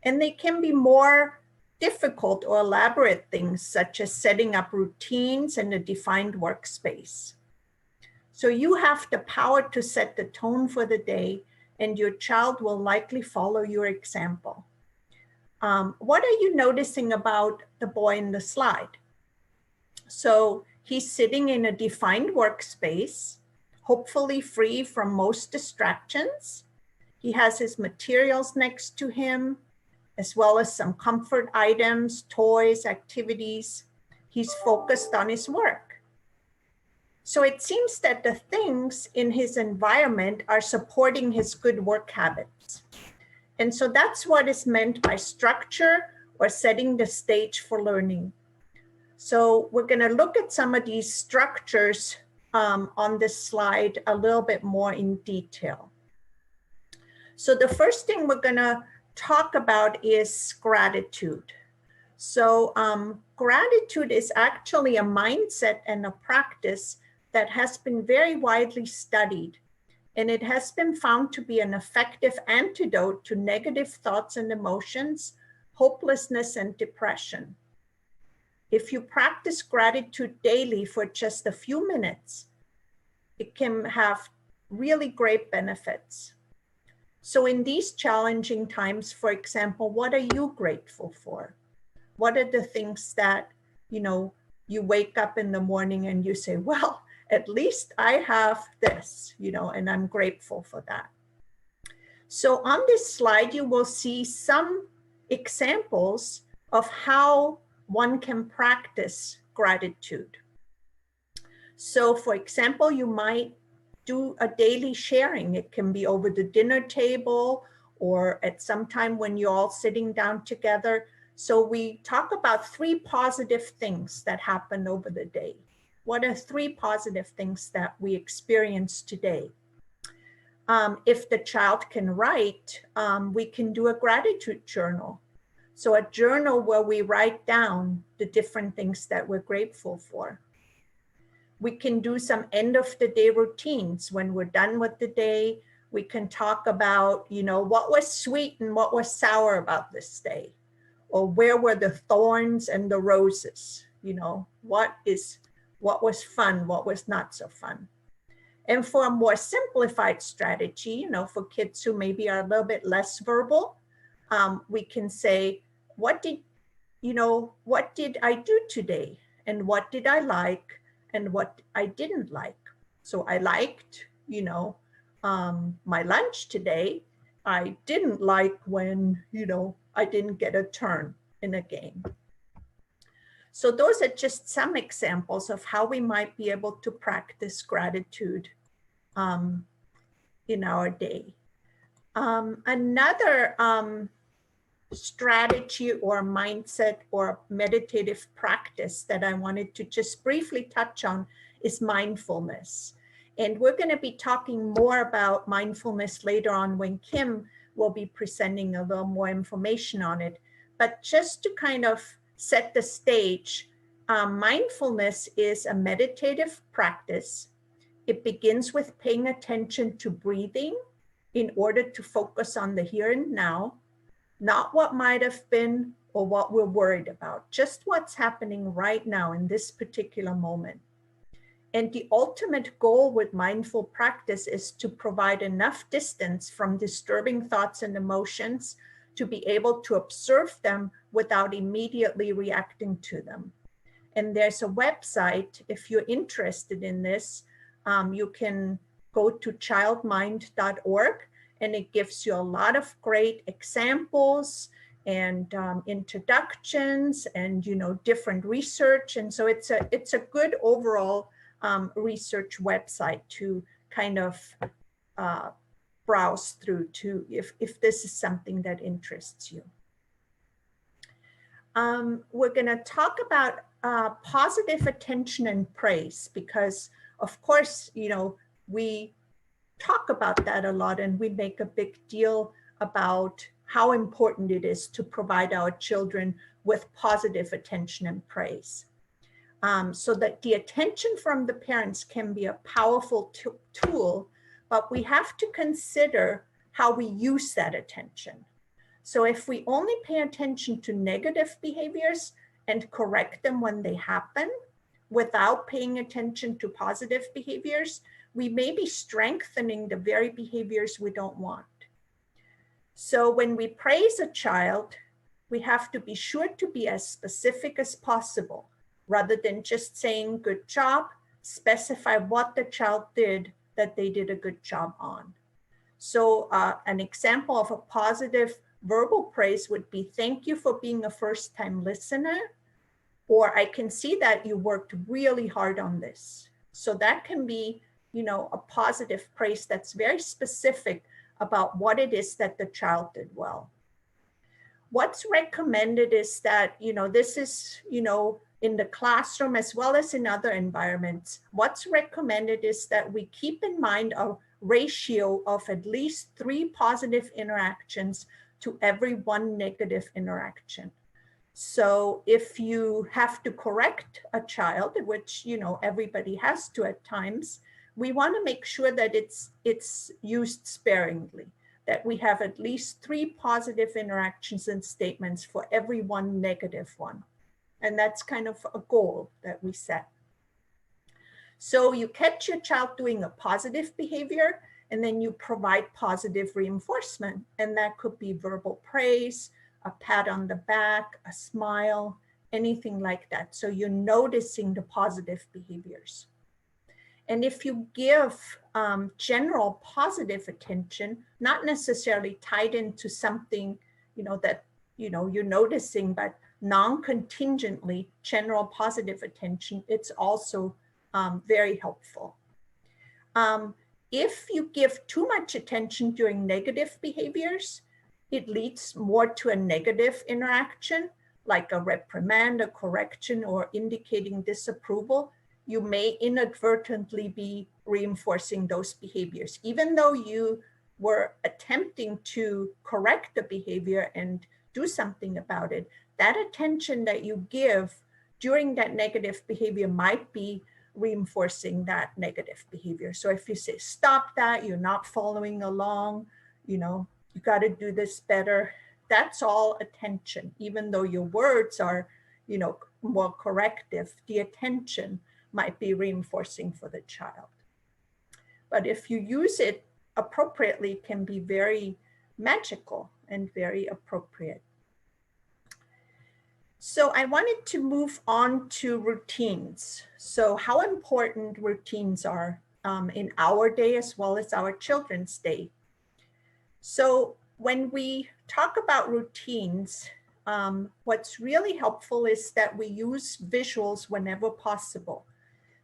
and they can be more difficult or elaborate things such as setting up routines and a defined workspace. So you have the power to set the tone for the day, and your child will likely follow your example. What are you noticing about the boy in the slide? So he's sitting in a defined workspace, hopefully free from most distractions. He has his materials next to him, as well as some comfort items, toys, activities. He's focused on his work. So it seems that the things in his environment are supporting his good work habits. And so that's what is meant by structure or setting the stage for learning. So we're going to look at some of these structures on this slide a little bit more in detail. So the first thing we're going to talk about is gratitude. So gratitude is actually a mindset and a practice that has been very widely studied, and it has been found to be an effective antidote to negative thoughts and emotions, hopelessness, and depression. If you practice gratitude daily for just a few minutes, it can have really great benefits. So in these challenging times, for example, what are you grateful for? What are the things that, you wake up in the morning and you say, well, at least I have this, and I'm grateful for that. So on this slide, you will see some examples of how one can practice gratitude. So for example, you might do a daily sharing. It can be over the dinner table or at some time when you're all sitting down together. So we talk about 3 positive things that happen over the day. What are 3 positive things that we experience today? If the child can write, we can do a gratitude journal. So a journal where we write down the different things that we're grateful for. We can do some end of the day routines. When we're done with the day, we can talk about, what was sweet and what was sour about this day, or where were the thorns and the roses, what was fun, what was not so fun. And for a more simplified strategy, for kids who maybe are a little bit less verbal, we can say, what did I do today? And what did I like? And what I didn't like. So I liked, my lunch today. I didn't like when, I didn't get a turn in a game. So those are just some examples of how we might be able to practice gratitude in our day. Another strategy or mindset or meditative practice that I wanted to just briefly touch on is mindfulness. And we're going to be talking more about mindfulness later on when Kim will be presenting a little more information on it. But just to kind of set the stage, mindfulness is a meditative practice. It begins with paying attention to breathing in order to focus on the here and now. Not what might have been or what we're worried about, just what's happening right now in this particular moment. And the ultimate goal with mindful practice is to provide enough distance from disturbing thoughts and emotions to be able to observe them without immediately reacting to them. And there's a website, if you're interested in this, you can go to childmind.org. And it gives you a lot of great examples and introductions and, different research. And so it's a good overall research website to kind of browse through to if this is something that interests you. We're going to talk about positive attention and praise because, of course, we talk about that a lot and we make a big deal about how important it is to provide our children with positive attention and praise. So that the attention from the parents can be a powerful tool, but we have to consider how we use that attention. So if we only pay attention to negative behaviors and correct them when they happen without paying attention to positive behaviors, we may be strengthening the very behaviors we don't want. So when we praise a child, we have to be sure to be as specific as possible. Rather than just saying good job, specify what the child did that they did a good job on. So an example of a positive verbal praise would be, thank you for being a first-time listener, or I can see that you worked really hard on this. So that can be, a positive praise that's very specific about what it is that the child did well. What's recommended is that, this is, in the classroom as well as in other environments. What's recommended is that we keep in mind a ratio of at least 3 positive interactions to every 1 negative interaction. So if you have to correct a child, which, everybody has to at times, we want to make sure that it's used sparingly, that we have at least 3 positive interactions and statements for every 1 negative one. And that's kind of a goal that we set. So you catch your child doing a positive behavior, and then you provide positive reinforcement. And that could be verbal praise, a pat on the back, a smile, anything like that. So you're noticing the positive behaviors. And if you give general positive attention, not necessarily tied into something, that, you're noticing, but non-contingently general positive attention, it's also very helpful. If you give too much attention during negative behaviors, it leads more to a negative interaction, like a reprimand, a correction, or indicating disapproval. You may inadvertently be reinforcing those behaviors. Even though you were attempting to correct the behavior and do something about it, that attention that you give during that negative behavior might be reinforcing that negative behavior. So if you say, stop that, you're not following along, you got to do this better, that's all attention. Even though your words are, more corrective, the attention might be reinforcing for the child. But if you use it appropriately, it can be very magical and very appropriate. So I wanted to move on to routines. So how important routines are in our day as well as our children's day. So when we talk about routines, what's really helpful is that we use visuals whenever possible.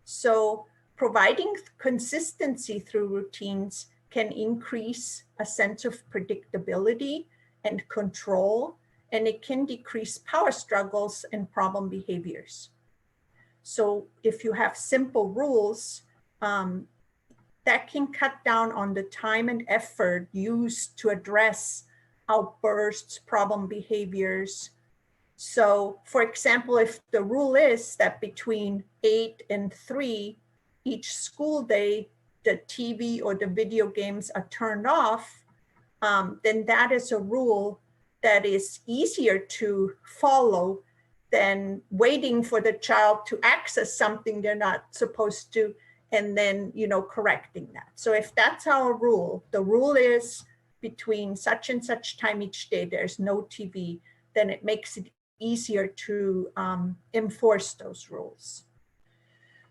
So providing consistency through routines can increase a sense of predictability and control, and it can decrease power struggles and problem behaviors. So if you have simple rules, that can cut down on the time and effort used to address outbursts, problem behaviors. So for example, if the rule is that between 8 and 3, each school day, the TV or the video games are turned off, then that is a rule that is easier to follow than waiting for the child to access something they're not supposed to, and then, correcting that. So if that's our rule, the rule is between such and such time each day, there's no TV, then it makes it easier to enforce those rules.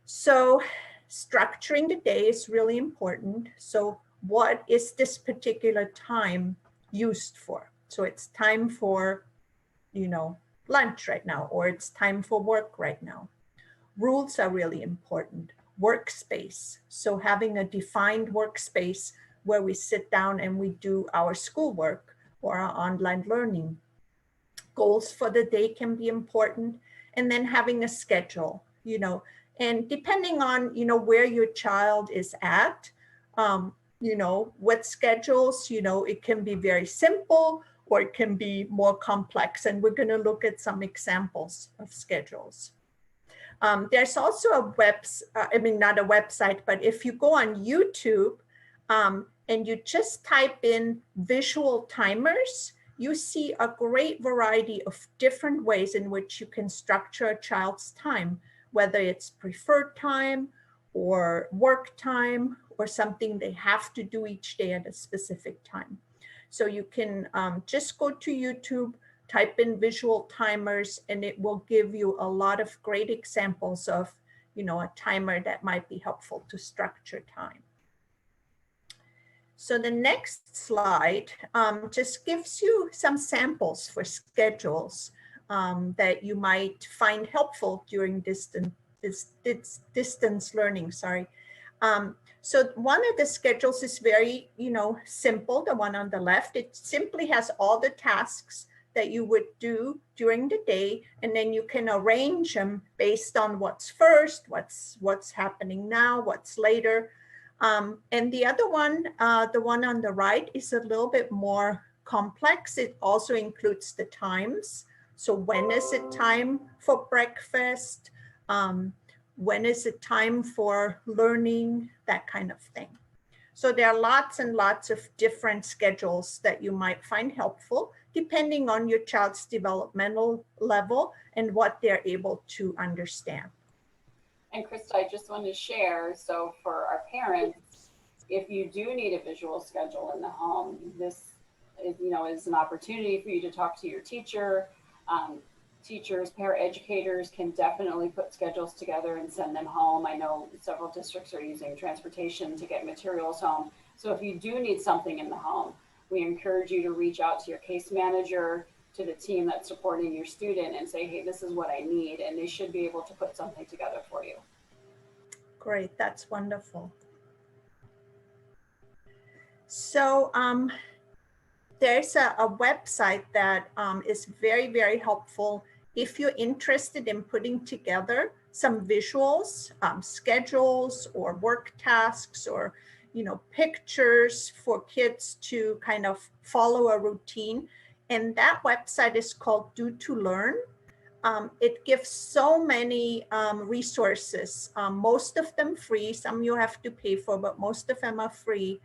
So structuring the day is really important. So what is this particular time used for? So it's time for, lunch right now, or it's time for work right now. Rules are really important. Workspace. So having a defined workspace where we sit down and we do our schoolwork or our online learning. Goals for the day can be important. And then having a schedule, and depending on, where your child is at, what schedules, it can be very simple or it can be more complex. And we're going to look at some examples of schedules. There's also a not a website, but if you go on YouTube and you just type in visual timers, you see a great variety of different ways in which you can structure a child's time, whether it's preferred time or work time or something they have to do each day at a specific time. So you can just go to YouTube, type in visual timers, and it will give you a lot of great examples of, a timer that might be helpful to structure time. So the next slide just gives you some samples for schedules that you might find helpful during distance it's distance learning, sorry. So one of the schedules is very, simple, the one on the left. It simply has all the tasks that you would do during the day, and then you can arrange them based on what's first, what's happening now, what's later. And the other one, the one on the right, is a little bit more complex. It also includes the times. So when is it time for breakfast? When is it time for learning? That kind of thing. So there are lots and lots of different schedules that you might find helpful, depending on your child's developmental level and what they're able to understand. And Krista, I just want to share, so for our parents, if you do need a visual schedule in the home, this is an opportunity for you to talk to your teacher. Teachers, paraeducators can definitely put schedules together and send them home. I know several districts are using transportation to get materials home. So if you do need something in the home, we encourage you to reach out to your case manager, to the team that's supporting your student, and say, hey, this is what I need. And they should be able to put something together for you. Great, that's wonderful. So there's a website that is very, very helpful if you're interested in putting together some visuals, schedules or work tasks, or pictures for kids to kind of follow a routine. And that website is called Do to Learn. It gives so many resources, most of them free. Some you have to pay for, but most of them are free.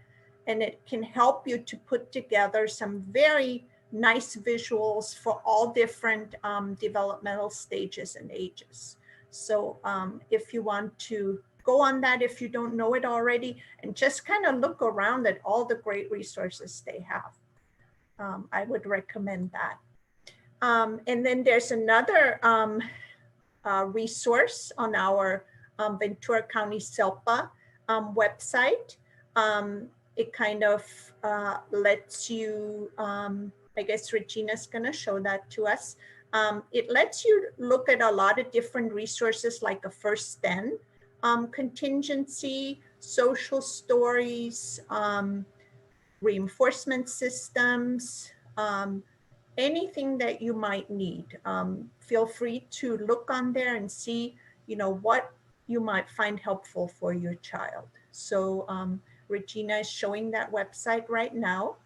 And it can help you to put together some very nice visuals for all different developmental stages and ages. So if you want to go on that, if you don't know it already, and just kind of look around at all the great resources they have, I would recommend that. And then there's another resource on our Ventura County SELPA website. It kind of lets you, I guess Regina's gonna show that to us. It lets you look at a lot of different resources like a First STEM, contingency, social stories, reinforcement systems, anything that you might need. Feel free to look on there and see, what you might find helpful for your child. So Regina is showing that website right now.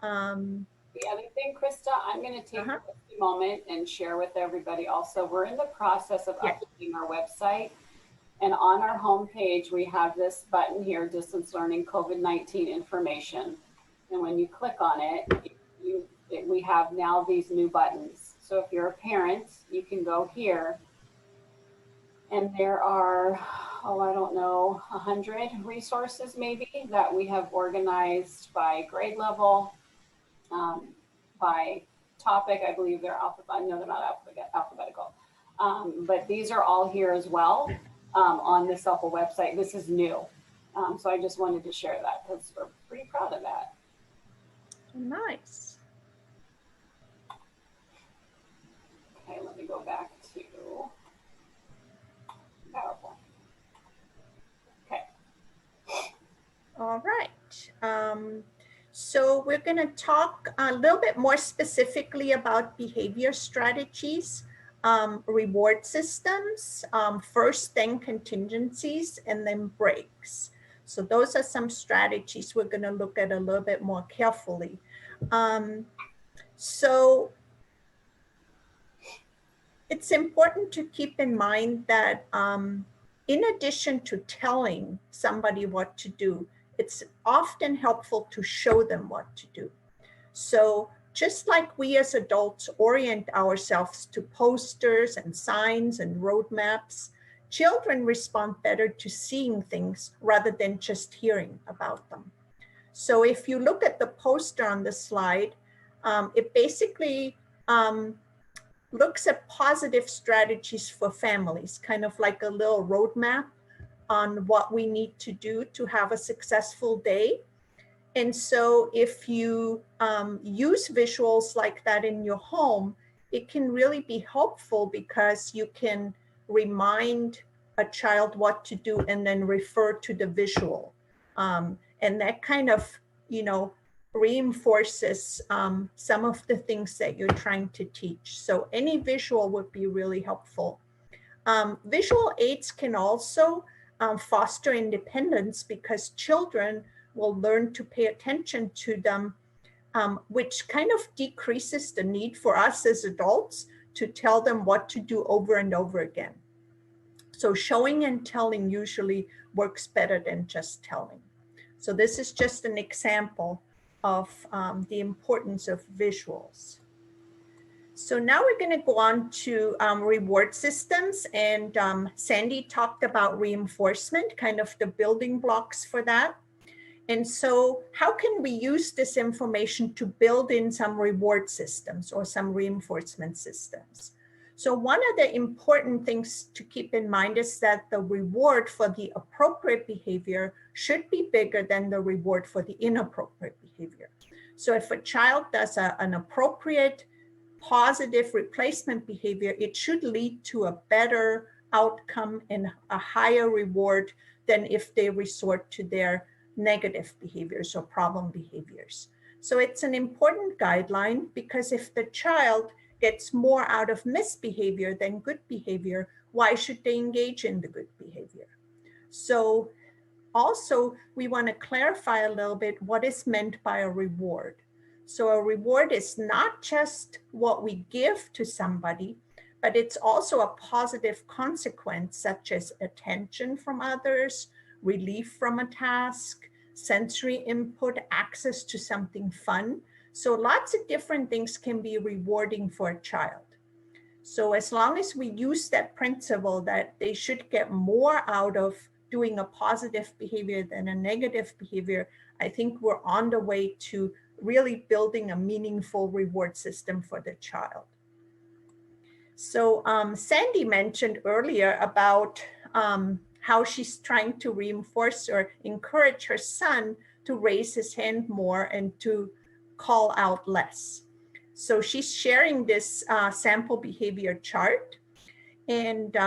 The other thing, Krista, I'm going to take a moment and share with everybody also. We're in the process of updating our website. And on our homepage, we have this button here, Distance Learning COVID-19 Information. And when you click on it, we have now these new buttons. So if you're a parent, you can go here. And there are, I don't know, 100 resources maybe that we have organized by grade level, by topic. I believe they're alphabetical. No, they're not alphabetical. But these are all here as well on the SELPA website. This is new. So I just wanted to share that because we're pretty proud of that. Nice. Okay, let me go back to PowerPoint. Okay. All right. So we're going to talk a little bit more specifically about behavior strategies, reward systems, first, then contingencies, and then breaks. So those are some strategies we're going to look at a little bit more carefully. So it's important to keep in mind that in addition to telling somebody what to do, it's often helpful to show them what to do. So just like we as adults orient ourselves to posters and signs and roadmaps, children respond better to seeing things rather than just hearing about them. So if you look at the poster on the slide, it basically looks at positive strategies for families, kind of like a little roadmap on what we need to do to have a successful day. And so if you use visuals like that in your home, it can really be helpful because you can remind a child what to do and then refer to the visual. And that kind of, reinforces some of the things that you're trying to teach. So any visual would be really helpful. Visual aids can also foster independence because children will learn to pay attention to them, which kind of decreases the need for us as adults to tell them what to do over and over again. So showing and telling usually works better than just telling. So this is just an example of the importance of visuals. So now we're going to go on to reward systems, and Sandy talked about reinforcement, kind of the building blocks for that. And so how can we use this information to build in some reward systems or some reinforcement systems? So one of the important things to keep in mind is that the reward for the appropriate behavior should be bigger than the reward for the inappropriate behavior. So if a child does an appropriate positive replacement behavior, it should lead to a better outcome and a higher reward than if they resort to their negative behaviors or problem behaviors. So it's an important guideline because if the child gets more out of misbehavior than good behavior, why should they engage in the good behavior? So also, we want to clarify a little bit what is meant by a reward. So a reward is not just what we give to somebody, but it's also a positive consequence, such as attention from others, relief from a task, sensory input, access to something fun. So lots of different things can be rewarding for a child. So as long as we use that principle that they should get more out of doing a positive behavior than a negative behavior, I think we're on the way to really building a meaningful reward system for the child. So Sandy mentioned earlier about how she's trying to reinforce or encourage her son to raise his hand more and to call out less. So she's sharing this sample behavior chart, and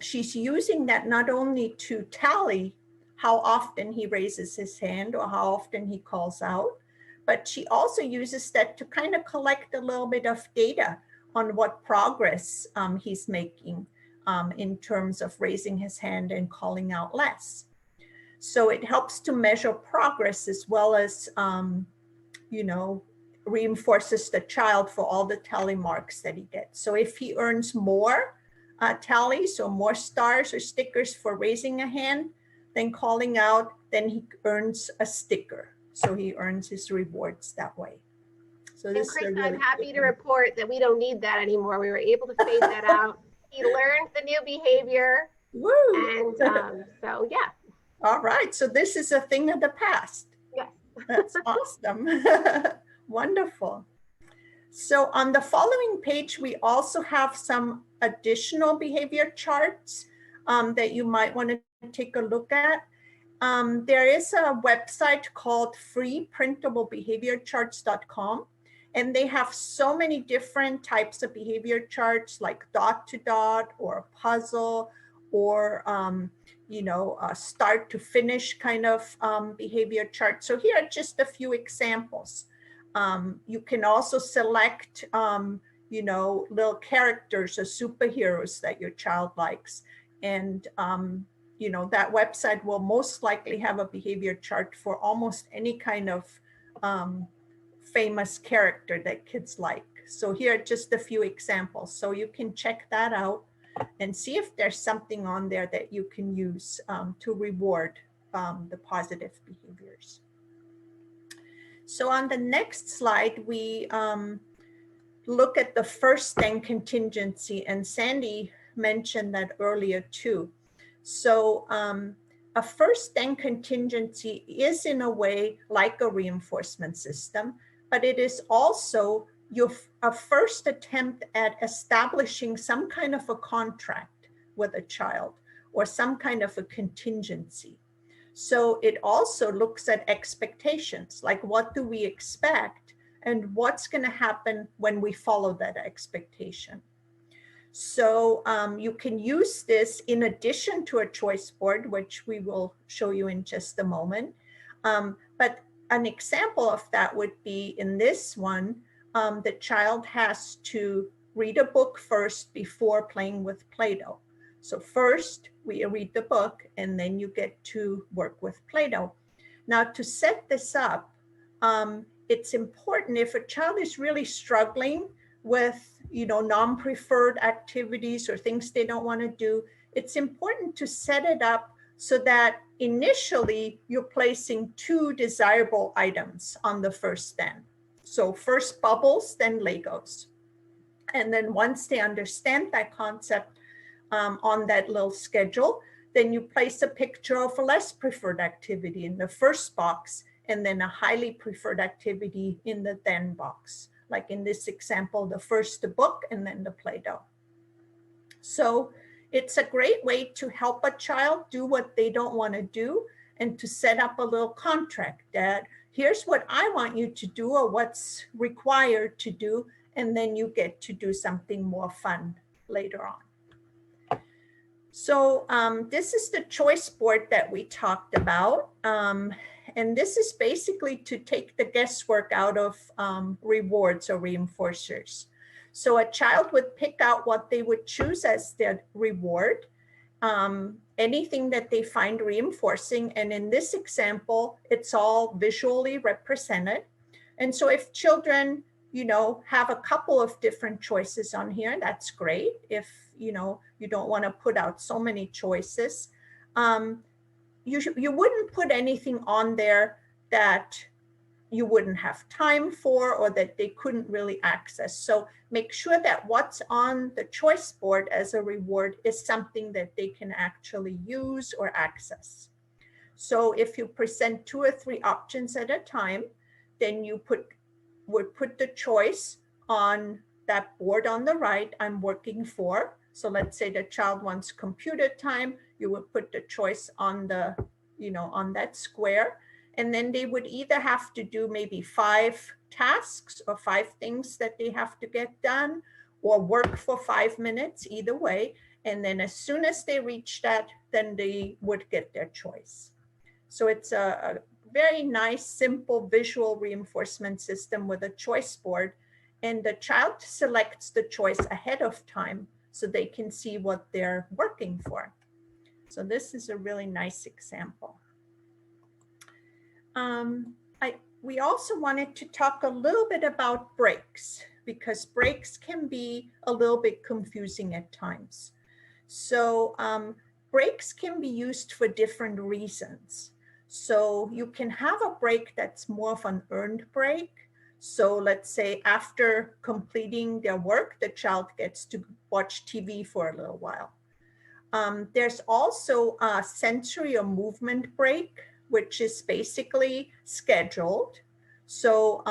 she's using that not only to tally how often he raises his hand or how often he calls out, but she also uses that to kind of collect a little bit of data on what progress he's making in terms of raising his hand and calling out less. So it helps to measure progress as well as, reinforces the child for all the tally marks that he gets. So if he earns more tallies or more stars or stickers for raising a hand than calling out, then he earns a sticker. So he earns his rewards that way. So this Chris, is really I'm happy to report that we don't need that anymore. We were able to phase that out. He learned the new behavior. Woo! And so, yeah. All right. So this is a thing of the past. Yes. That's awesome. Wonderful. So on the following page, we also have some additional behavior charts that you might want to take a look at. There is a website called freeprintablebehaviorcharts.com, and they have so many different types of behavior charts, like dot to dot or a puzzle or a start to finish kind of behavior chart. So here are just a few examples. You can also select little characters or superheroes that your child likes, and that website will most likely have a behavior chart for almost any kind of famous character that kids like. So here are just a few examples. So you can check that out and see if there's something on there that you can use to reward the positive behaviors. So on the next slide, we look at the first then contingency, and Sandy mentioned that earlier too. So a first then contingency is in a way like a reinforcement system, but it is also a first attempt at establishing some kind of a contract with a child or some kind of a contingency. So it also looks at expectations, like what do we expect and what's going to happen when we follow that expectation. So you can use this in addition to a choice board, which we will show you in just a moment. But an example of that would be in this one, the child has to read a book first before playing with Play-Doh. So first we read the book and then you get to work with Play-Doh. Now to set this up, it's important if a child is really struggling with non-preferred activities or things they don't want to do, it's important to set it up so that initially you're placing 2 desirable items on the first stand. So first bubbles, then Legos. And then once they understand that concept on that little schedule, then you place a picture of a less preferred activity in the first box and then a highly preferred activity in the then box. Like in this example, the first the book and then the Play-Doh. So it's a great way to help a child do what they don't want to do and to set up a little contract that here's what I want you to do or what's required to do, and then you get to do something more fun later on. So this is the choice board that we talked about. And this is basically to take the guesswork out of rewards or reinforcers. So a child would pick out what they would choose as their reward, anything that they find reinforcing. And in this example, it's all visually represented. And so if children, have a couple of different choices on here, that's great. If, you don't want to put out so many choices. You wouldn't put anything on there that you wouldn't have time for or that they couldn't really access. So make sure that what's on the choice board as a reward is something that they can actually use or access. So if you present 2 or 3 options at a time, then you would put the choice on that board on the right, I'm working for. So let's say the child wants computer time, you would put the choice on the, on that square. And then they would either have to do maybe 5 tasks or 5 things that they have to get done, or work for 5 minutes, either way. And then as soon as they reach that, then they would get their choice. So it's a very nice, simple visual reinforcement system with a choice board. And the child selects the choice ahead of time so they can see what they're working for. So this is a really nice example. We also wanted to talk a little bit about breaks, because breaks can be a little bit confusing at times. So breaks can be used for different reasons. So you can have a break that's more of an earned break. So let's say after completing their work, the child gets to watch TV for a little while. There's also a sensory or movement break, which is basically scheduled. So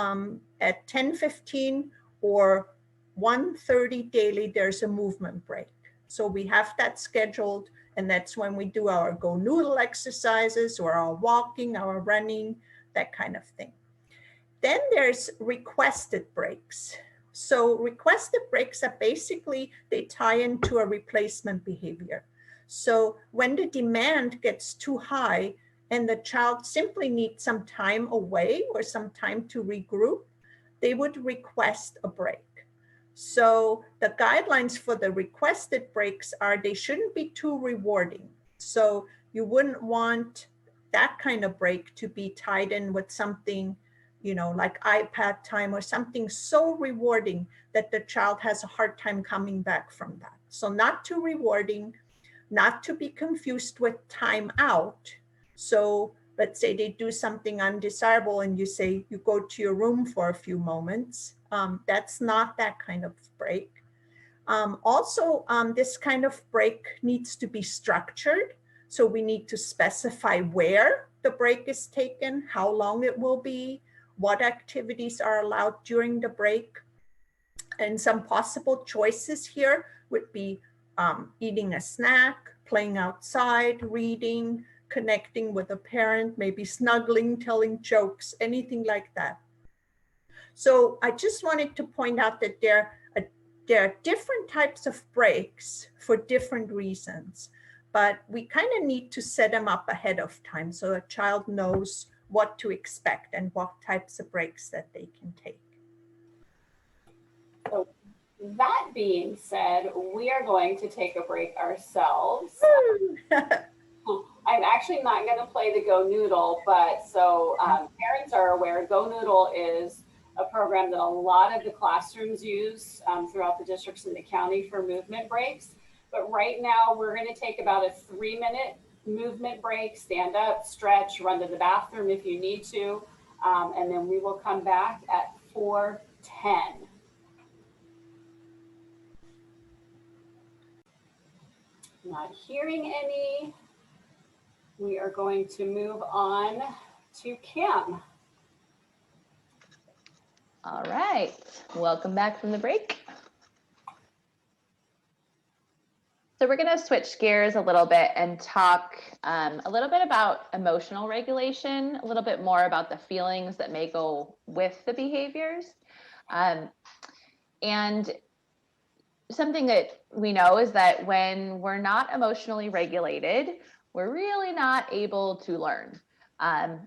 at 10:15 or 1:30 daily, there's a movement break. So we have that scheduled, and that's when we do our go noodle exercises or our walking, our running, that kind of thing. Then there's requested breaks. So requested breaks are basically, they tie into a replacement behavior. So when the demand gets too high and the child simply needs some time away or some time to regroup, they would request a break. So the guidelines for the requested breaks are they shouldn't be too rewarding. So you wouldn't want that kind of break to be tied in with something, like iPad time or something so rewarding that the child has a hard time coming back from that. So not too rewarding, not to be confused with time out. So let's say they do something undesirable and you say you go to your room for a few moments. That's not that kind of break. Also, this kind of break needs to be structured. So we need to specify where the break is taken, how long it will be, what activities are allowed during the break. And some possible choices here would be eating a snack, playing outside, reading, connecting with a parent, maybe snuggling, telling jokes, anything like that. So I just wanted to point out that there are there are different types of breaks for different reasons, but we kind of need to set them up ahead of time so a child knows what to expect and what types of breaks that they can take. So that being said, we are going to take a break ourselves. I'm actually not going to play the Go Noodle, but so parents are aware, Go Noodle is a program that a lot of the classrooms use throughout the districts in the county for movement breaks. But right now we're going to take about a 3-minute movement break, stand up, stretch, run to the bathroom if you need to, and then we will come back at 4:10. Not hearing any. We are going to move on to Kim. All right, welcome back from the break. So we're going to switch gears a little bit and talk a little bit about emotional regulation, a little bit more about the feelings that may go with the behaviors. And something that we know is that when we're not emotionally regulated, we're really not able to learn.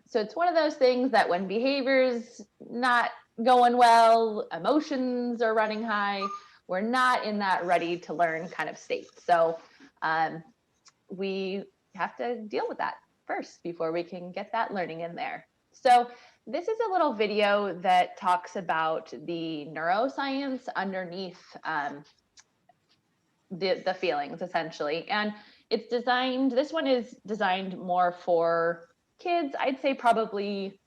So it's one of those things that when behavior's not going well, emotions are running high, we're not in that ready to learn kind of state. So we have to deal with that first before we can get that learning in there. So this is a little video that talks about the neuroscience underneath the feelings essentially. And it's designed, this one is designed more for kids, I'd say probably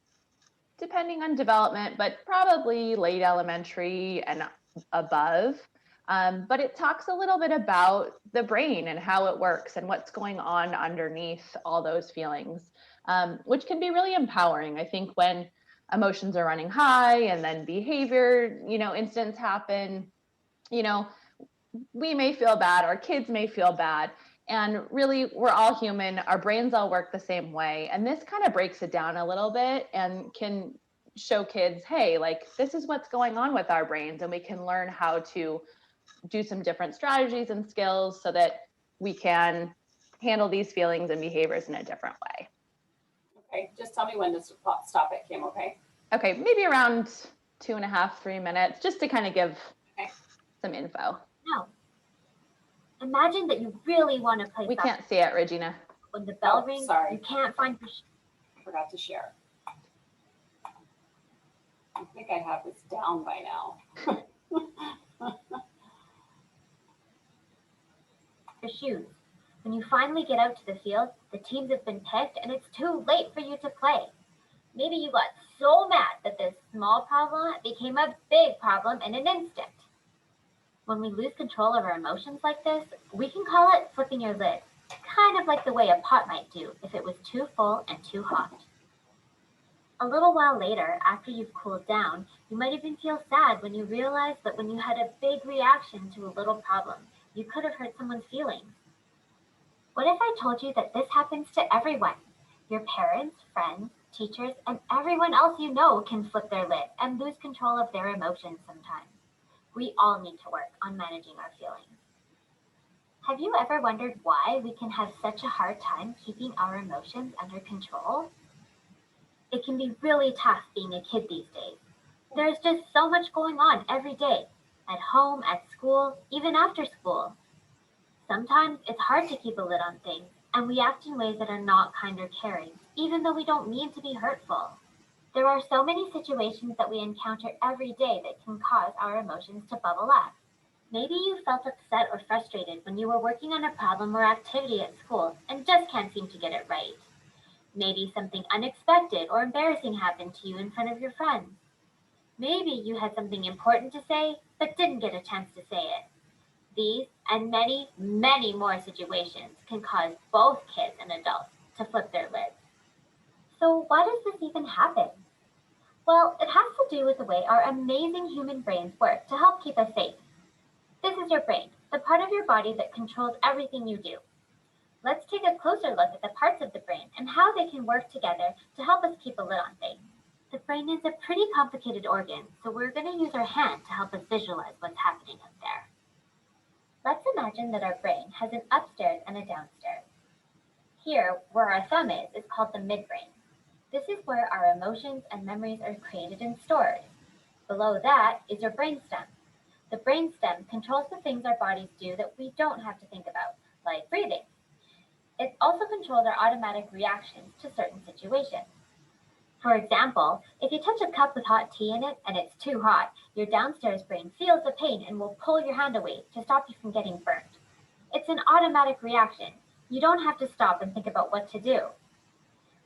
depending on development, but probably late elementary and above. But it talks a little bit about the brain and how it works and what's going on underneath all those feelings, which can be really empowering. I think when emotions are running high and then behavior, incidents happen, we may feel bad, our kids may feel bad. And really, we're all human. Our brains all work the same way. And this kind of breaks it down a little bit and can show kids, hey, like this is what's going on with our brains. And we can learn how to do some different strategies and skills so that we can handle these feelings and behaviors in a different way. Okay, just tell me when to stop it, Kim, okay? Okay, maybe around 2.5, 3 minutes, just to kind of give some info. No. Imagine that you really want to play. We can't see it, Regina. When the bell rings, sorry. you can't find your. Forgot to share. I think I have this down by now. Your shoes. When you finally get out to the field, the teams have been picked and it's too late for you to play. Maybe you got so mad that this small problem became a big problem in an instant. When we lose control of our emotions like this, we can call it flipping your lid, kind of like the way a pot might do if it was too full and too hot. A little while later, after you've cooled down, you might even feel sad when you realize that when you had a big reaction to a little problem, you could have hurt someone's feelings. What if I told you that this happens to everyone? Your parents, friends, teachers, and everyone else you know can flip their lid and lose control of their emotions sometimes. We all need to work on managing our feelings. Have you ever wondered why we can have such a hard time keeping our emotions under control? It can be really tough being a kid these days. There's just so much going on every day, at home, at school, even after school. Sometimes it's hard to keep a lid on things, and we act in ways that are not kind or caring, even though we don't mean to be hurtful. There are so many situations that we encounter every day that can cause our emotions to bubble up. Maybe you felt upset or frustrated when you were working on a problem or activity at school and just can't seem to get it right. Maybe something unexpected or embarrassing happened to you in front of your friends. Maybe you had something important to say but didn't get a chance to say it. These and many, many more situations can cause both kids and adults to flip their lids. So why does this even happen? Well, it has to do with the way our amazing human brains work to help keep us safe. This is your brain, the part of your body that controls everything you do. Let's take a closer look at the parts of the brain and how they can work together to help us keep a lid on things. The brain is a pretty complicated organ, so we're going to use our hand to help us visualize what's happening up there. Let's imagine that our brain has an upstairs and a downstairs. Here, where our thumb is called the midbrain. This is where our emotions and memories are created and stored. Below that is your brainstem. The brainstem controls the things our bodies do that we don't have to think about, like breathing. It also controls our automatic reactions to certain situations. For example, if you touch a cup with hot tea in it and it's too hot, your downstairs brain feels the pain and will pull your hand away to stop you from getting burnt. It's an automatic reaction. You don't have to stop and think about what to do.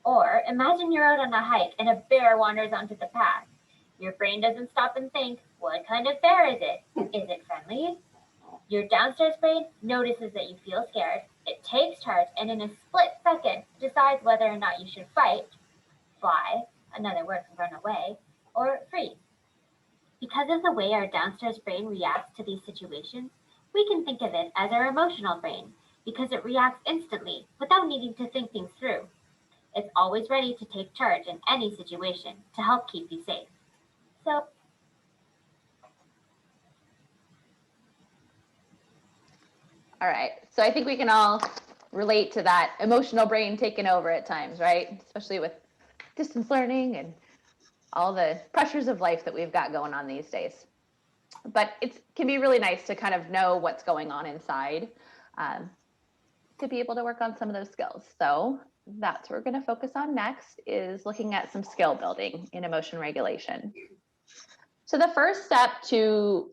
Or imagine you're out on a hike and a bear wanders onto the path. Your brain doesn't stop and think, what kind of bear is it? Is it friendly? Your downstairs brain notices that you feel scared. It takes charge and in a split second decides whether or not you should fight, fly, another word for run away, or freeze. Because of the way our downstairs brain reacts to these situations, we can think of it as our emotional brain because it reacts instantly without needing to think things through. It's always ready to take charge in any situation to help keep you safe. So, All right, so I think we can all relate to that emotional brain taking over at times, right? Especially with distance learning and all the pressures of life that we've got going on these days. But it can be really nice to kind of know what's going on inside to be able to work on some of those skills. So that's what we're going to focus on next, is looking at some skill building in emotion regulation. So the first step to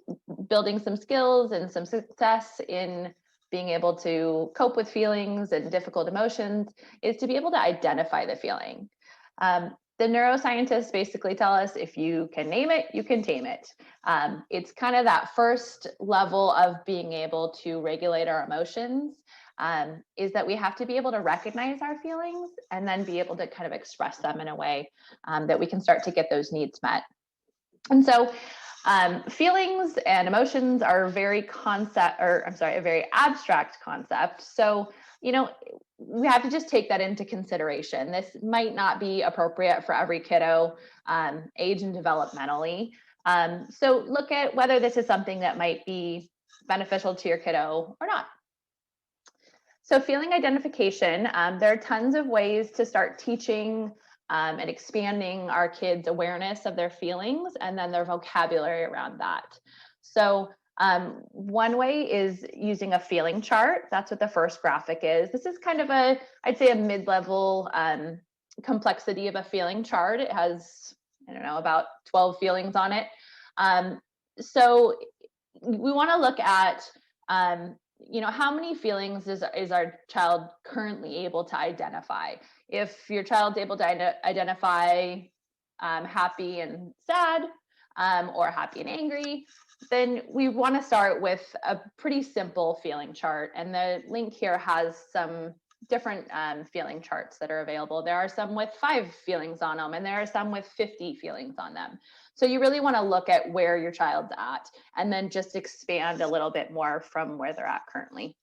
building some skills and some success in being able to cope with feelings and difficult emotions is to be able to identify the feeling. The neuroscientists basically tell us if you can name it, you can tame it. It's kind of that first level of being able to regulate our emotions, is that we have to be able to recognize our feelings and then be able to kind of express them in a way that we can start to get those needs met. And so feelings and emotions are a very abstract concept. So, we have to just take that into consideration. This might not be appropriate for every kiddo, age and developmentally. So look at whether this is something that might be beneficial to your kiddo or not. So feeling identification, there are tons of ways to start teaching and expanding our kids' awareness of their feelings and then their vocabulary around that. So one way is using a feeling chart. That's what the first graphic is. This is kind of I'd say a mid-level complexity of a feeling chart. It has, about 12 feelings on it. So we want to look at, how many feelings is our child currently able to identify? If your child's able to identify happy and sad, or happy and angry, then we want to start with a pretty simple feeling chart. And the link here has some different feeling charts that are available. There are some with 5 feelings on them, and there are some with 50 feelings on them. So you really want to look at where your child's at and then just expand a little bit more from where they're at currently.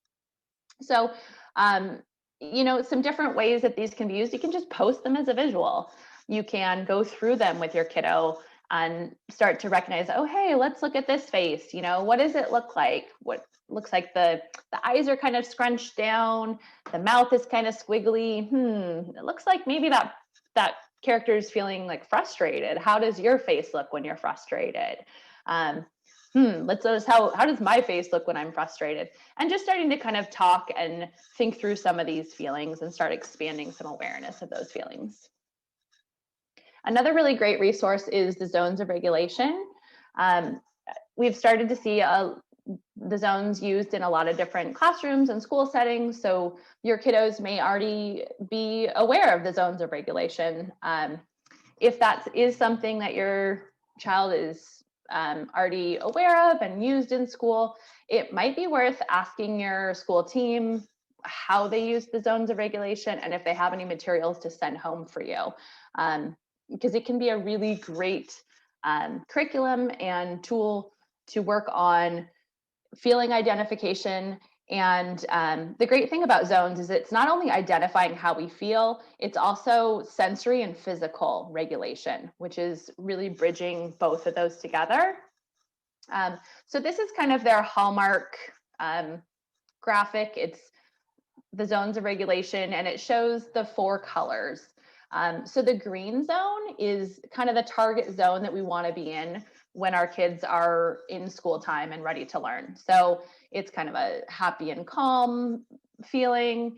So, some different ways that these can be used. You can just post them as a visual. You can go through them with your kiddo and start to recognize, oh, hey, let's look at this face. What does it look like? What looks like the eyes are kind of scrunched down, the mouth is kind of squiggly. It looks like maybe that character is feeling like frustrated. How does your face look when you're frustrated? Let's notice how does my face look when I'm frustrated? And just starting to kind of talk and think through some of these feelings and start expanding some awareness of those feelings. Another really great resource is the zones of regulation. We've started to see the zones used in a lot of different classrooms and school settings. So your kiddos may already be aware of the zones of regulation. If that is something that your child is already aware of and used in school, it might be worth asking your school team how they use the zones of regulation and if they have any materials to send home for you. Because it can be a really great curriculum and tool to work on feeling identification And the great thing about zones is it's not only identifying how we feel, it's also sensory and physical regulation, which is really bridging both of those together. So this is kind of their hallmark graphic. It's the zones of regulation, and it shows the 4 colors. So the green zone is kind of the target zone that we want to be in when our kids are in school time and ready to learn. So it's kind of a happy and calm feeling,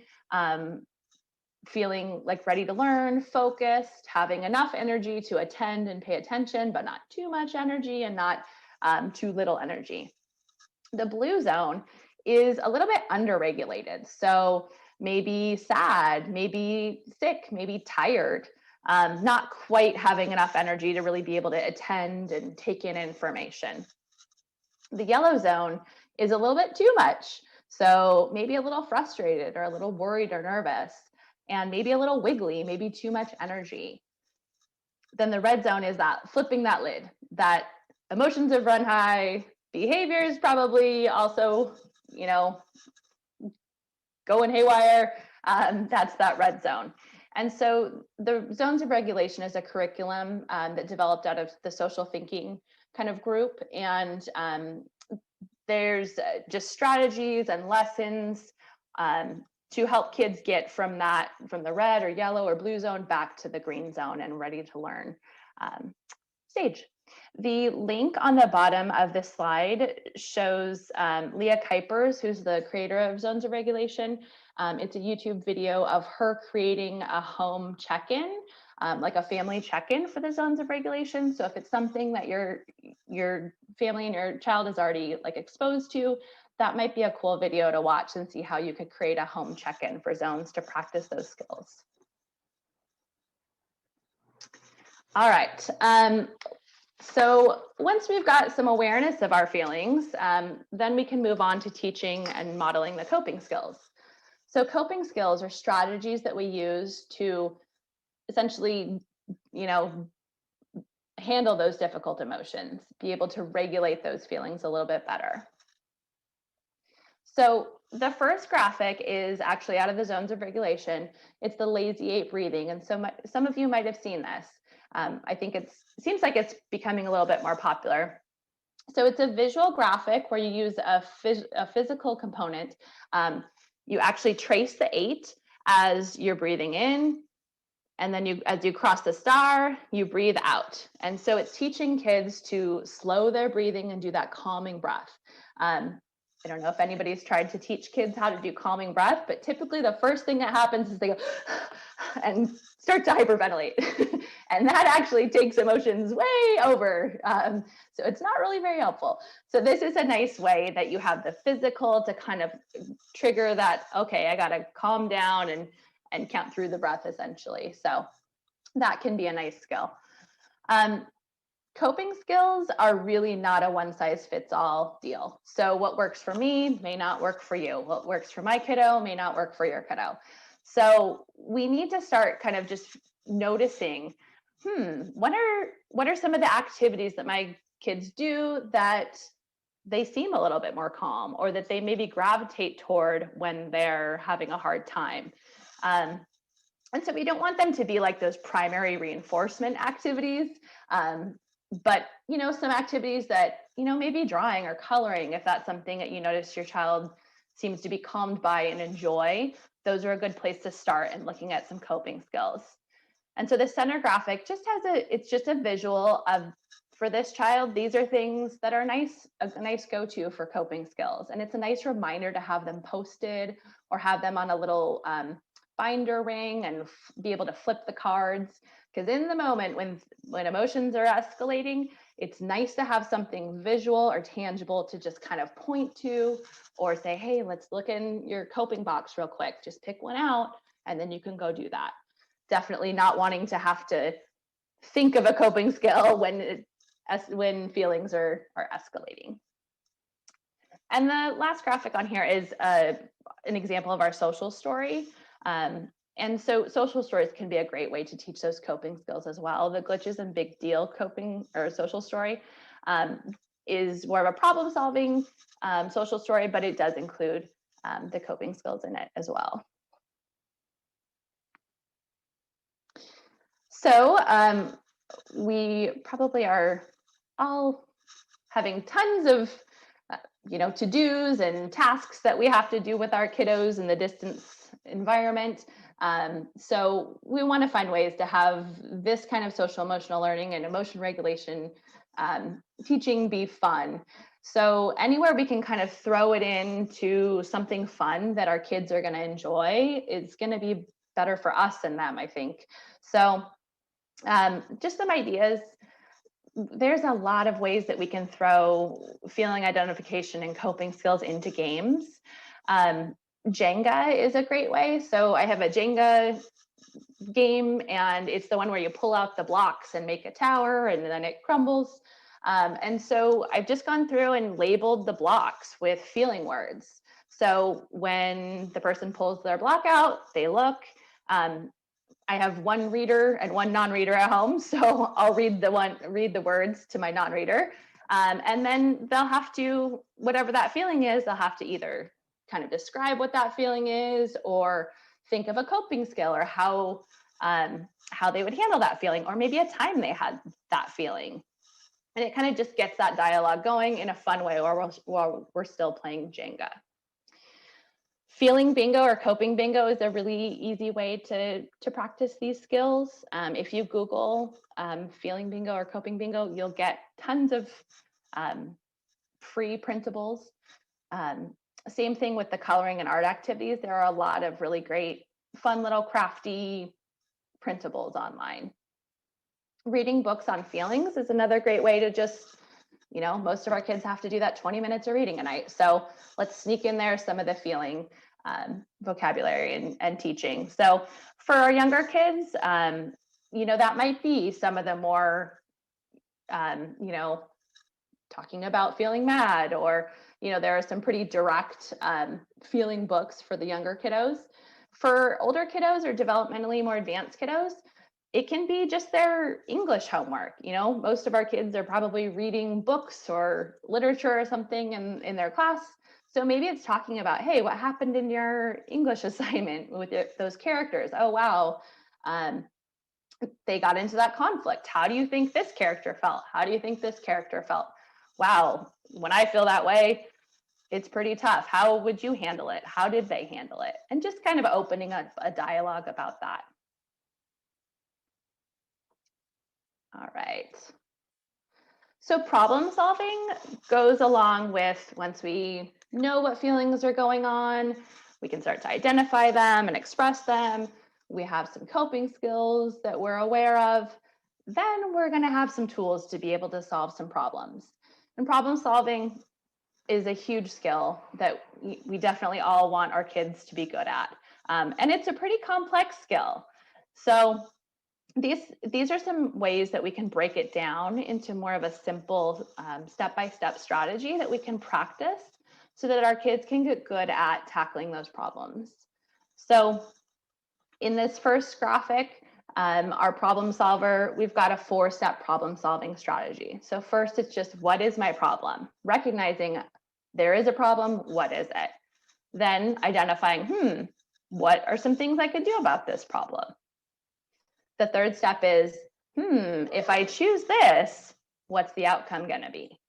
feeling like ready to learn, focused, having enough energy to attend and pay attention, but not too much energy and not too little energy. The blue zone is a little bit underregulated. So maybe sad, maybe sick, maybe tired, not quite having enough energy to really be able to attend and take in information. The yellow zone is a little bit too much. So maybe a little frustrated or a little worried or nervous, and maybe a little wiggly, maybe too much energy. Then the red zone is that flipping that lid, that emotions have run high, behaviors probably also, you know, going haywire. That's that red zone. And so the zones of regulation is a curriculum that developed out of the social thinking kind of group. And there's just strategies and lessons to help kids get from the red or yellow or blue zone back to the green zone and ready to learn stage. The link on the bottom of this slide shows Leah Kuipers, who's the creator of Zones of Regulation. It's a YouTube video of her creating a home check-in, like a family check-in for the Zones of Regulation. So if it's something that your family and your child is already like exposed to, that might be a cool video to watch and see how you could create a home check-in for zones to practice those skills. All right. So once we've got some awareness of our feelings, then we can move on to teaching and modeling the coping skills. So coping skills are strategies that we use to essentially, you know, handle those difficult emotions, be able to regulate those feelings a little bit better. So the first graphic is actually out of the Zones of Regulation. It's the lazy 8 breathing. And so some of you might have seen this. I think it seems like it's becoming a little bit more popular. So it's a visual graphic where you use a physical component. You actually trace the 8 as you're breathing in, and then as you cross the star, you breathe out. And so it's teaching kids to slow their breathing and do that calming breath. I don't know if anybody's tried to teach kids how to do calming breath, but typically the first thing that happens is they go and start to hyperventilate. And that actually takes emotions way over. So it's not really very helpful. So this is a nice way that you have the physical to kind of trigger that, okay, I got to calm down and count through the breath essentially. So that can be a nice skill. Coping skills are really not a one-size-fits-all deal. So what works for me may not work for you. What works for my kiddo may not work for your kiddo. So we need to start kind of just noticing, what are some of the activities that my kids do that they seem a little bit more calm, or that they maybe gravitate toward when they're having a hard time. And so we don't want them to be like those primary reinforcement activities. But, you know, some activities that, you know, maybe drawing or coloring, if that's something that you notice your child seems to be calmed by and enjoy, those are a good place to start in looking at some coping skills. And so the center graphic just has it's just a visual of, for this child, these are things that are a nice go-to for coping skills. And it's a nice reminder to have them posted or have them on a little binder ring and be able to flip the cards. Because in the moment when emotions are escalating, it's nice to have something visual or tangible to just kind of point to, or say, hey, let's look in your coping box real quick. Just pick one out and then you can go do that. Definitely not wanting to have to think of a coping skill when feelings are escalating. And the last graphic on here is an example of our social story. And so social stories can be a great way to teach those coping skills as well. The Glitches and Big Deal coping or social story is more of a problem solving social story, but it does include the coping skills in it as well. So we probably are all having tons of to-dos and tasks that we have to do with our kiddos in the distance environment. So we want to find ways to have this kind of social emotional learning and emotion regulation teaching be fun. So anywhere we can kind of throw it into something fun that our kids are going to enjoy is going to be better for us and them, I think. So just some ideas. There's a lot of ways that we can throw feeling identification and coping skills into games. Jenga is a great way. So I have a Jenga game, and it's the one where you pull out the blocks and make a tower, and then it crumbles. And so I've just gone through and labeled the blocks with feeling words. So when the person pulls their block out, they look. I have one reader and one non-reader at home, so I'll read the words to my non-reader, and then they'll have to, whatever that feeling is, they'll have to either kind of describe what that feeling is, or think of a coping skill, or how they would handle that feeling, or maybe a time they had that feeling, and it kind of just gets that dialogue going in a fun way while we're still playing Jenga. Feeling bingo or coping bingo is a really easy way to practice these skills. If you Google feeling bingo or coping bingo, you'll get tons of free printables. Same thing with the coloring and art activities. There are a lot of really great, fun little crafty printables online. Reading books on feelings is another great way to just, most of our kids have to do that 20 minutes of reading a night. So let's sneak in there some of the feeling vocabulary and teaching. So for our younger kids, that might be some of the more, talking about feeling mad, or, there are some pretty direct feeling books for the younger kiddos. For older kiddos or developmentally more advanced kiddos, it can be just their English homework. Most of our kids are probably reading books or literature or something in their class. So maybe it's talking about, hey, what happened in your English assignment with those characters? Oh, wow. They got into that conflict. How do you think this character felt? How do you think this character felt? Wow, when I feel that way, it's pretty tough. How would you handle it? How did they handle it? And just kind of opening a dialogue about that. All right. So problem solving goes along with, once we know what feelings are going on, we can start to identify them and express them. We have some coping skills that we're aware of. Then we're going to have some tools to be able to solve some problems. And problem solving is a huge skill that we definitely all want our kids to be good at. And it's a pretty complex skill. So these are some ways that we can break it down into more of a simple step-by-step strategy that we can practice so that our kids can get good at tackling those problems. So in this first graphic, our problem solver, we've got a 4-step problem solving strategy. So first, it's just, what is my problem? Recognizing there is a problem, what is it? Then identifying, what are some things I could do about this problem? The third step is, if I choose this, what's the outcome going to be?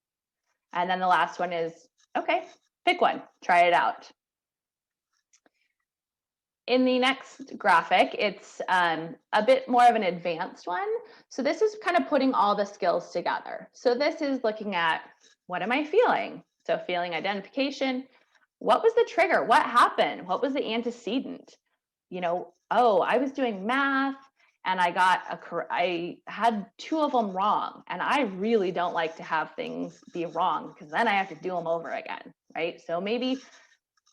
And then the last one is, okay, pick one, try it out. In the next graphic, it's a bit more of an advanced one. So this is kind of putting all the skills together. So this is looking at, what am I feeling? So feeling identification. What was the trigger? What happened? What was the antecedent? Oh, I was doing math and I had 2 of them wrong. And I really don't like to have things be wrong, because then I have to do them over again, right? So maybe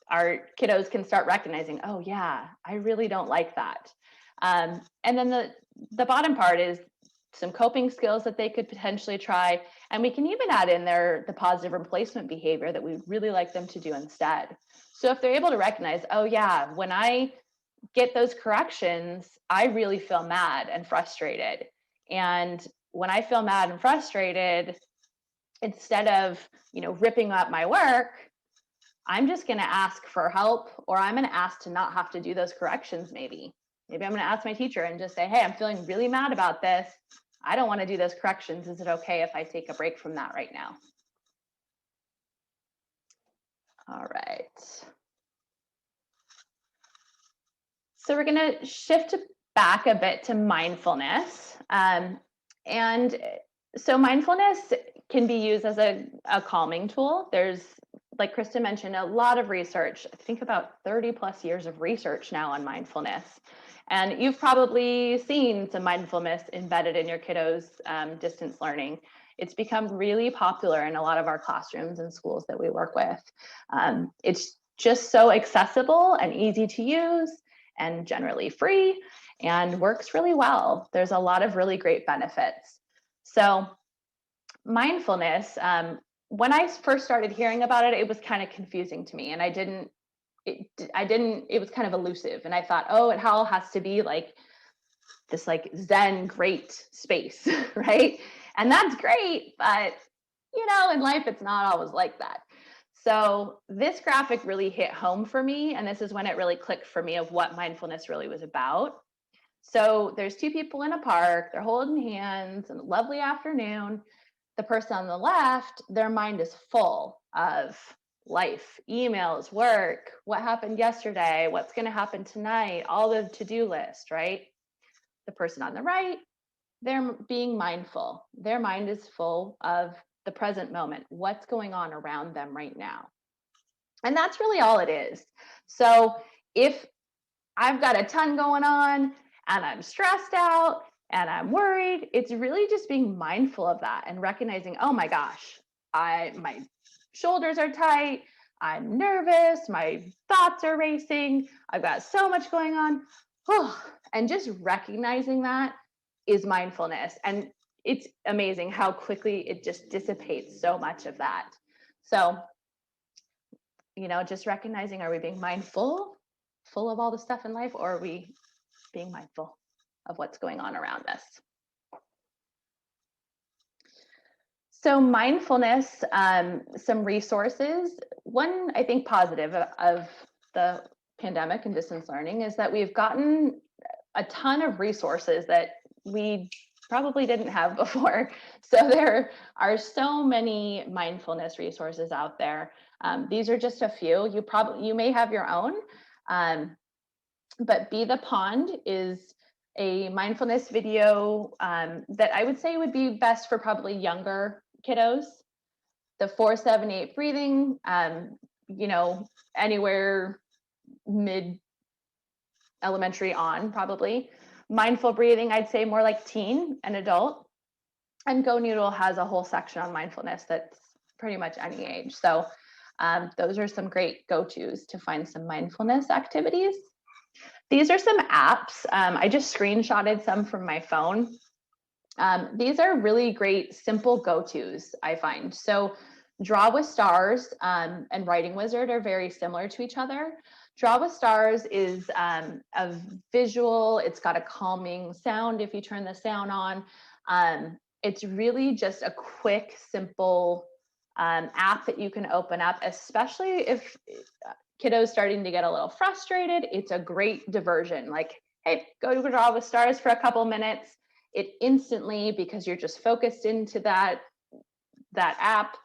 our kiddos can start recognizing, oh yeah, I really don't like that. And then the bottom part is some coping skills that they could potentially try. And we can even add in the positive replacement behavior that we'd really like them to do instead. So if they're able to recognize, oh yeah, when I get those corrections, I really feel mad and frustrated. And when I feel mad and frustrated, instead of ripping up my work, I'm just going to ask for help, or I'm going to ask to not have to do those corrections. Maybe I'm going to ask my teacher and just say, hey, I'm feeling really mad about this. I don't want to do those corrections. Is it okay if I take a break from that right now? All right. So we're going to shift back a bit to mindfulness. And so mindfulness can be used as a calming tool. There's, like Krista mentioned, a lot of research. I think about 30 plus years of research now on mindfulness. And you've probably seen some mindfulness embedded in your kiddos' distance learning. It's become really popular in a lot of our classrooms and schools that we work with. It's just so accessible and easy to use and generally free and works really well. There's a lot of really great benefits. So mindfulness, when I first started hearing about it, it was kind of confusing to me, and it was kind of elusive, and I thought, oh, it all has to be like this like Zen great space, right? And that's great, but you know, in life, it's not always like that. So this graphic really hit home for me, and this is when it really clicked for me of what mindfulness really was about. So there's two people in a park, they're holding hands, and a lovely afternoon. The person on the left, their mind is full of life, emails, work, what happened yesterday, what's going to happen tonight, all the to-do list, right? The person on the right, they're being mindful. Their mind is full of the present moment, what's going on around them right now. And that's really all it is. So if I've got a ton going on and I'm stressed out and I'm worried, it's really just being mindful of that and recognizing, oh my gosh, my shoulders are tight, I'm nervous, my thoughts are racing, I've got so much going on. And just recognizing that is mindfulness. And it's amazing how quickly it just dissipates so much of that. So, you know, just recognizing, are we being mindful, full of all the stuff in life, or are we being mindful of what's going on around us? So mindfulness, some resources. One, I think, positive of the pandemic and distance learning is that we've gotten a ton of resources that we probably didn't have before. So there are so many mindfulness resources out there. These are just a few. You may have your own, but Be the Pond is a mindfulness video that I would say would be best for probably younger kiddos. The 4-7-8 breathing, you know, anywhere mid elementary on probably. Mindful breathing, I'd say more like teen and adult. And Go Noodle has a whole section on mindfulness that's pretty much any age. So those are some great go-tos to find some mindfulness activities. These are some apps. I just screenshotted some from my phone. These are really great, simple go-tos, I find. So Draw with Stars and Writing Wizard are very similar to each other. Draw with Stars is a visual, it's got a calming sound if you turn the sound on. It's really just a quick, simple app that you can open up, especially if kiddos starting to get a little frustrated. It's a great diversion. Like, hey, go to Draw with Stars for a couple minutes. It instantly, because you're just focused into that app,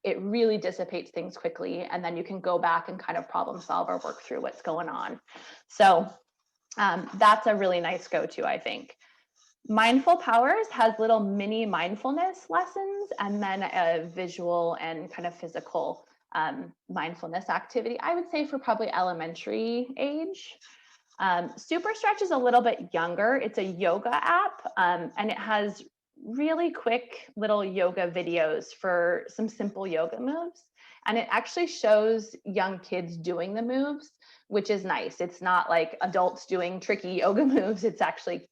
it really dissipates things quickly, and then you can go back and kind of problem solve or work through what's going on. So that's a really nice go-to, I think. Mindful Powers has little mini mindfulness lessons and then a visual and kind of physical mindfulness activity, I would say for probably elementary age. Super Stretch is a little bit younger. It's a yoga app, and it has really quick little yoga videos for some simple yoga moves. And it actually shows young kids doing the moves, which is nice. It's not like adults doing tricky yoga moves. It's actually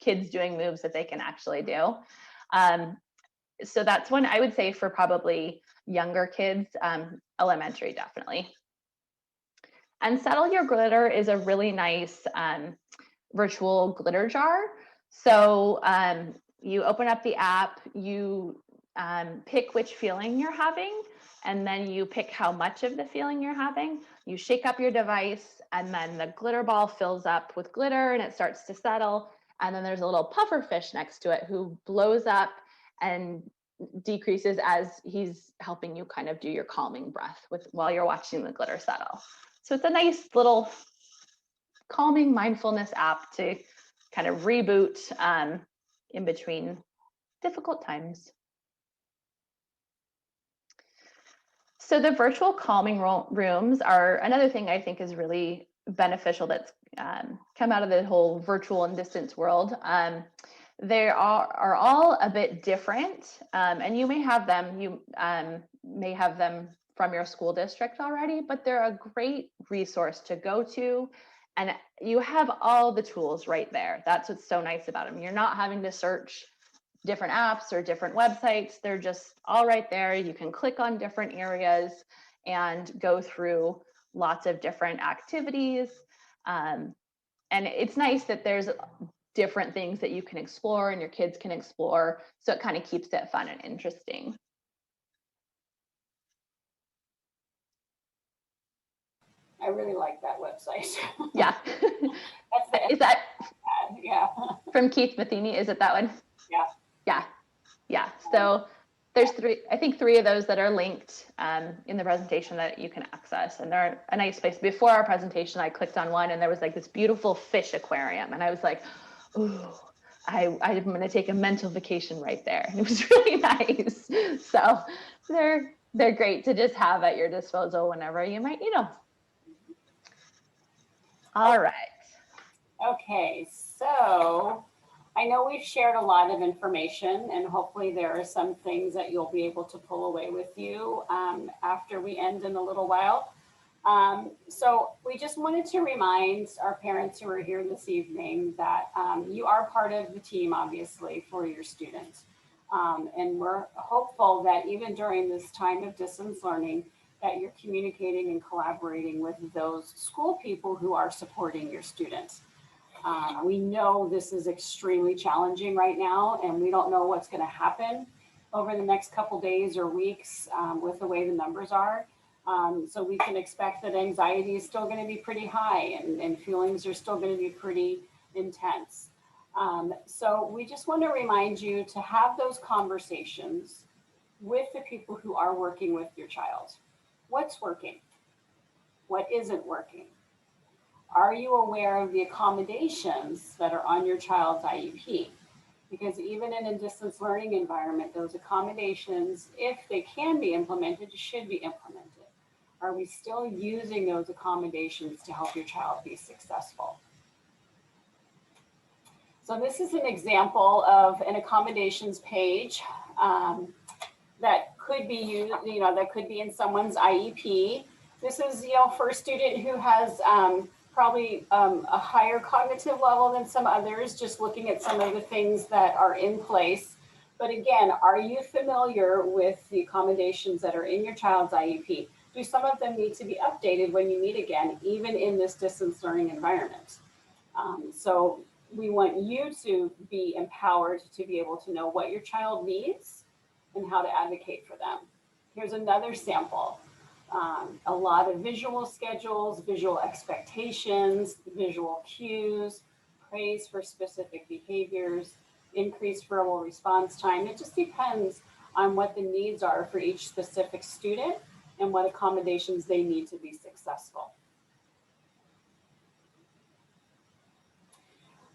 kids doing moves that they can actually do. So that's one I would say for probably younger kids, elementary definitely. And Settle Your Glitter is a really nice virtual glitter jar. So you open up the app, you pick which feeling you're having, and then you pick how much of the feeling you're having. You shake up your device, and then the glitter ball fills up with glitter and it starts to settle. And then there's a little puffer fish next to it who blows up and decreases as he's helping you kind of do your calming breath while you're watching the glitter settle. So it's a nice little calming mindfulness app to kind of reboot in between difficult times. So the virtual calming rooms are another thing I think is really beneficial that's come out of the whole virtual and distance world. They are all a bit different, and you may have them from your school district already, but they're a great resource to go to, and you have all the tools right there. That's what's so nice about them. You're not having to search different apps or different websites. They're just all right there. You can click on different areas and go through lots of different activities. And it's nice that there's different things that you can explore and your kids can explore. So it kind of keeps it fun and interesting. I really like that website. Yeah. Is that yeah. from Keith Matheny? Is it that one? Yeah. Yeah. Yeah. So there's three of those that are linked in the presentation that you can access, and they're a nice place. Before our presentation, I clicked on one and there was like this beautiful fish aquarium, and I was like, ooh, I'm going to take a mental vacation right there. And it was really nice. So they're great to just have at your disposal whenever you might need them. All right. Okay, so I know we've shared a lot of information, and hopefully there are some things that you'll be able to pull away with you after we end in a little while. So we just wanted to remind our parents who are here this evening that you are part of the team, obviously, for your students. And we're hopeful that even during this time of distance learning, that you're communicating and collaborating with those school people who are supporting your students. We know this is extremely challenging right now, and we don't know what's going to happen over the next couple days or weeks with the way the numbers are. So we can expect that anxiety is still going to be pretty high, and feelings are still going to be pretty intense. So we just want to remind you to have those conversations with the people who are working with your child. What's working? What isn't working? Are you aware of the accommodations that are on your child's IEP? Because even in a distance learning environment, those accommodations, if they can be implemented, should be implemented. Are we still using those accommodations to help your child be successful? So this is an example of an accommodations page that could be used, that could be in someone's IEP. This is, for a student who has probably a higher cognitive level than some others, just looking at some of the things that are in place. But again, are you familiar with the accommodations that are in your child's IEP? Do some of them need to be updated when you meet again, even in this distance learning environment? So we want you to be empowered to be able to know what your child needs and how to advocate for them. Here's another sample. A lot of visual schedules, visual expectations, visual cues, praise for specific behaviors, increased verbal response time. It just depends on what the needs are for each specific student and what accommodations they need to be successful.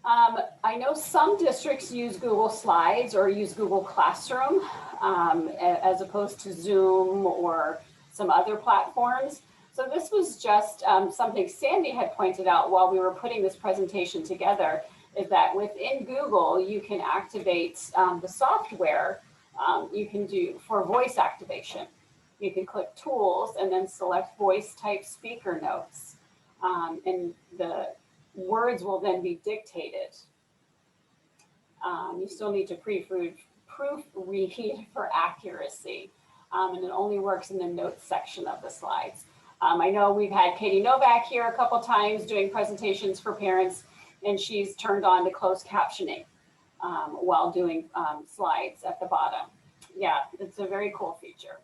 I know some districts use Google Slides or use Google Classroom as opposed to Zoom or some other platforms. So this was just something Sandy had pointed out while we were putting this presentation together, is that within Google, you can activate the software you can do for voice activation. You can click tools and then select voice type speaker notes. And the words will then be dictated. You still need to proofread for accuracy. And it only works in the notes section of the slides. I know we've had Katie Novak here a couple times doing presentations for parents, and she's turned on to closed captioning while doing slides at the bottom. Yeah, it's a very cool feature.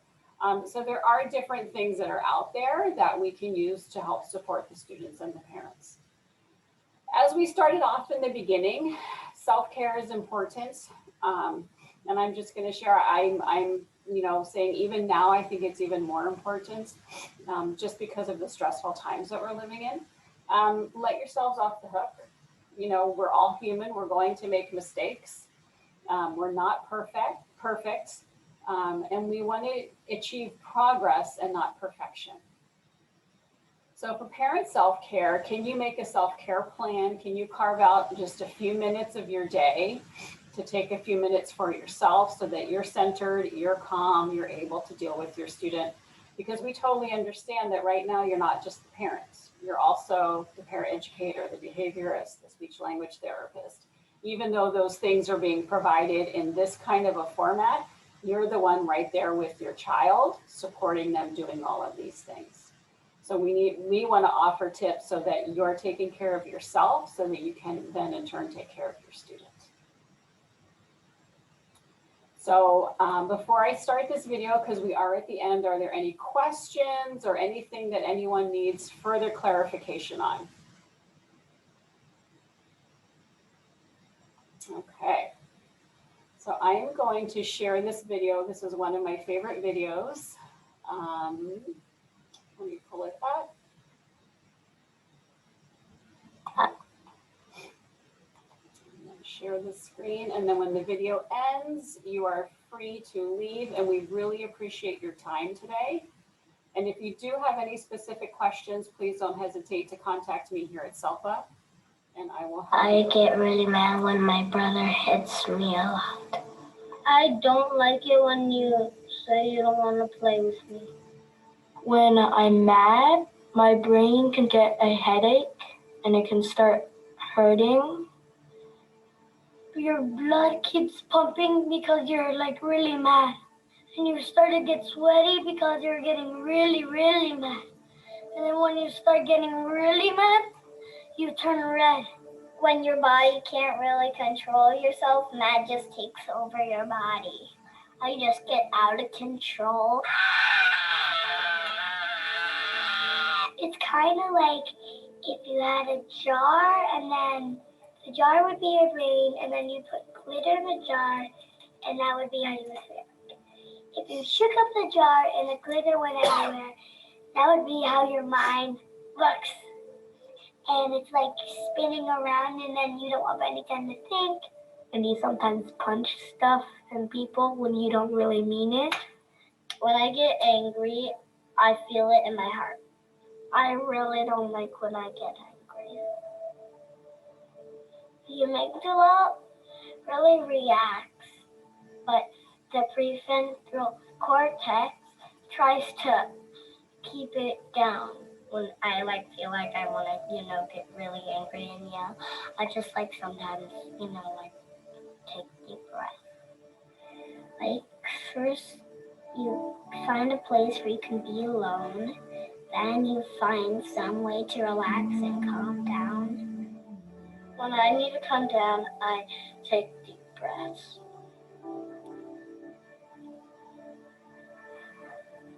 So there are different things that are out there that we can use to help support the students and the parents. As we started off in the beginning, self-care is important. And I'm just going to share, I'm saying even now, I think it's even more important just because of the stressful times that we're living in. Let yourselves off the hook. We're all human. We're going to make mistakes. We're not perfect. And we want to achieve progress and not perfection. So for parent self-care, can you make a self-care plan? Can you carve out just a few minutes of your day to take a few minutes for yourself so that you're centered, you're calm, you're able to deal with your student? Because we totally understand that right now you're not just the parents, you're also the parent educator, the behaviorist, the speech language therapist. Even though those things are being provided in this kind of a format, you're the one right there with your child, supporting them doing all of these things. So we want to offer tips so that you're taking care of yourself so that you can then in turn take care of your student. So before I start this video, because we are at the end, are there any questions or anything that anyone needs further clarification on? Okay. So I am going to share this video. This is one of my favorite videos. Let me pull it up. Share the screen, and then when the video ends, you are free to leave, and we really appreciate your time today. And if you do have any specific questions, please don't hesitate to contact me here at SELPA, and I will help I get really mad when my brother hits me a lot. I don't like it when you say you don't want to play with me. When I'm mad, my brain can get a headache and it can start hurting. Your blood keeps pumping because you're like really mad. And you start to get sweaty because you're getting really, really mad. And then when you start getting really mad, you turn red. When your body can't really control yourself, mad just takes over your body. I just get out of control. It's kind of like if you had a jar and then the jar would be your brain and then you put glitter in the jar and that would be how you would feel. If you shook up the jar and the glitter went everywhere, that would be how your mind looks. And it's like spinning around and then you don't have any time to think. And you sometimes punch stuff and people when you don't really mean it. When I get angry, I feel it in my heart. I really don't like when I get angry. The amygdala really reacts, but the prefrontal cortex tries to keep it down. When I feel like I want to, get really angry and yell, I just sometimes, take deep breath. First you find a place where you can be alone, then you find some way to relax and calm down. When I need to calm down, I take deep breaths.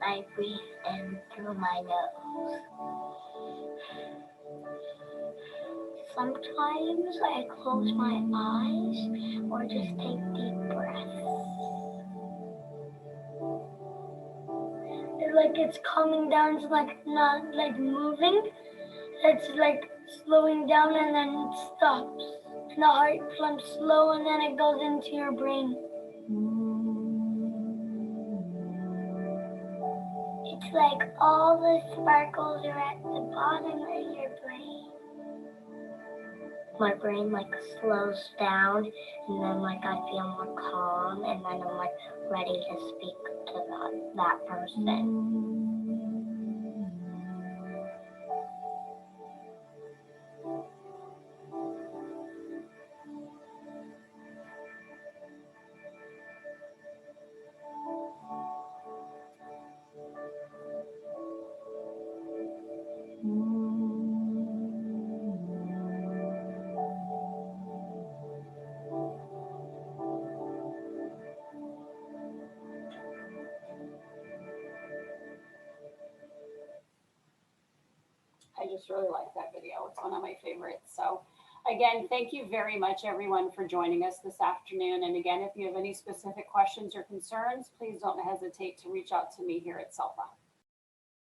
I breathe in through my nose. Sometimes I close my eyes or just take deep breaths. It's coming down, it's not moving. It's slowing down and then it stops. And the heart pumps slow and then it goes into your brain. It's all the sparkles are at the bottom of your brain. My brain slows down and then I feel more calm and then I'm ready to speak to that person. just really like that video. It's one of my favorites. So again, thank you very much, everyone, for joining us this afternoon. And again, if you have any specific questions or concerns, please don't hesitate to reach out to me here at SELPA.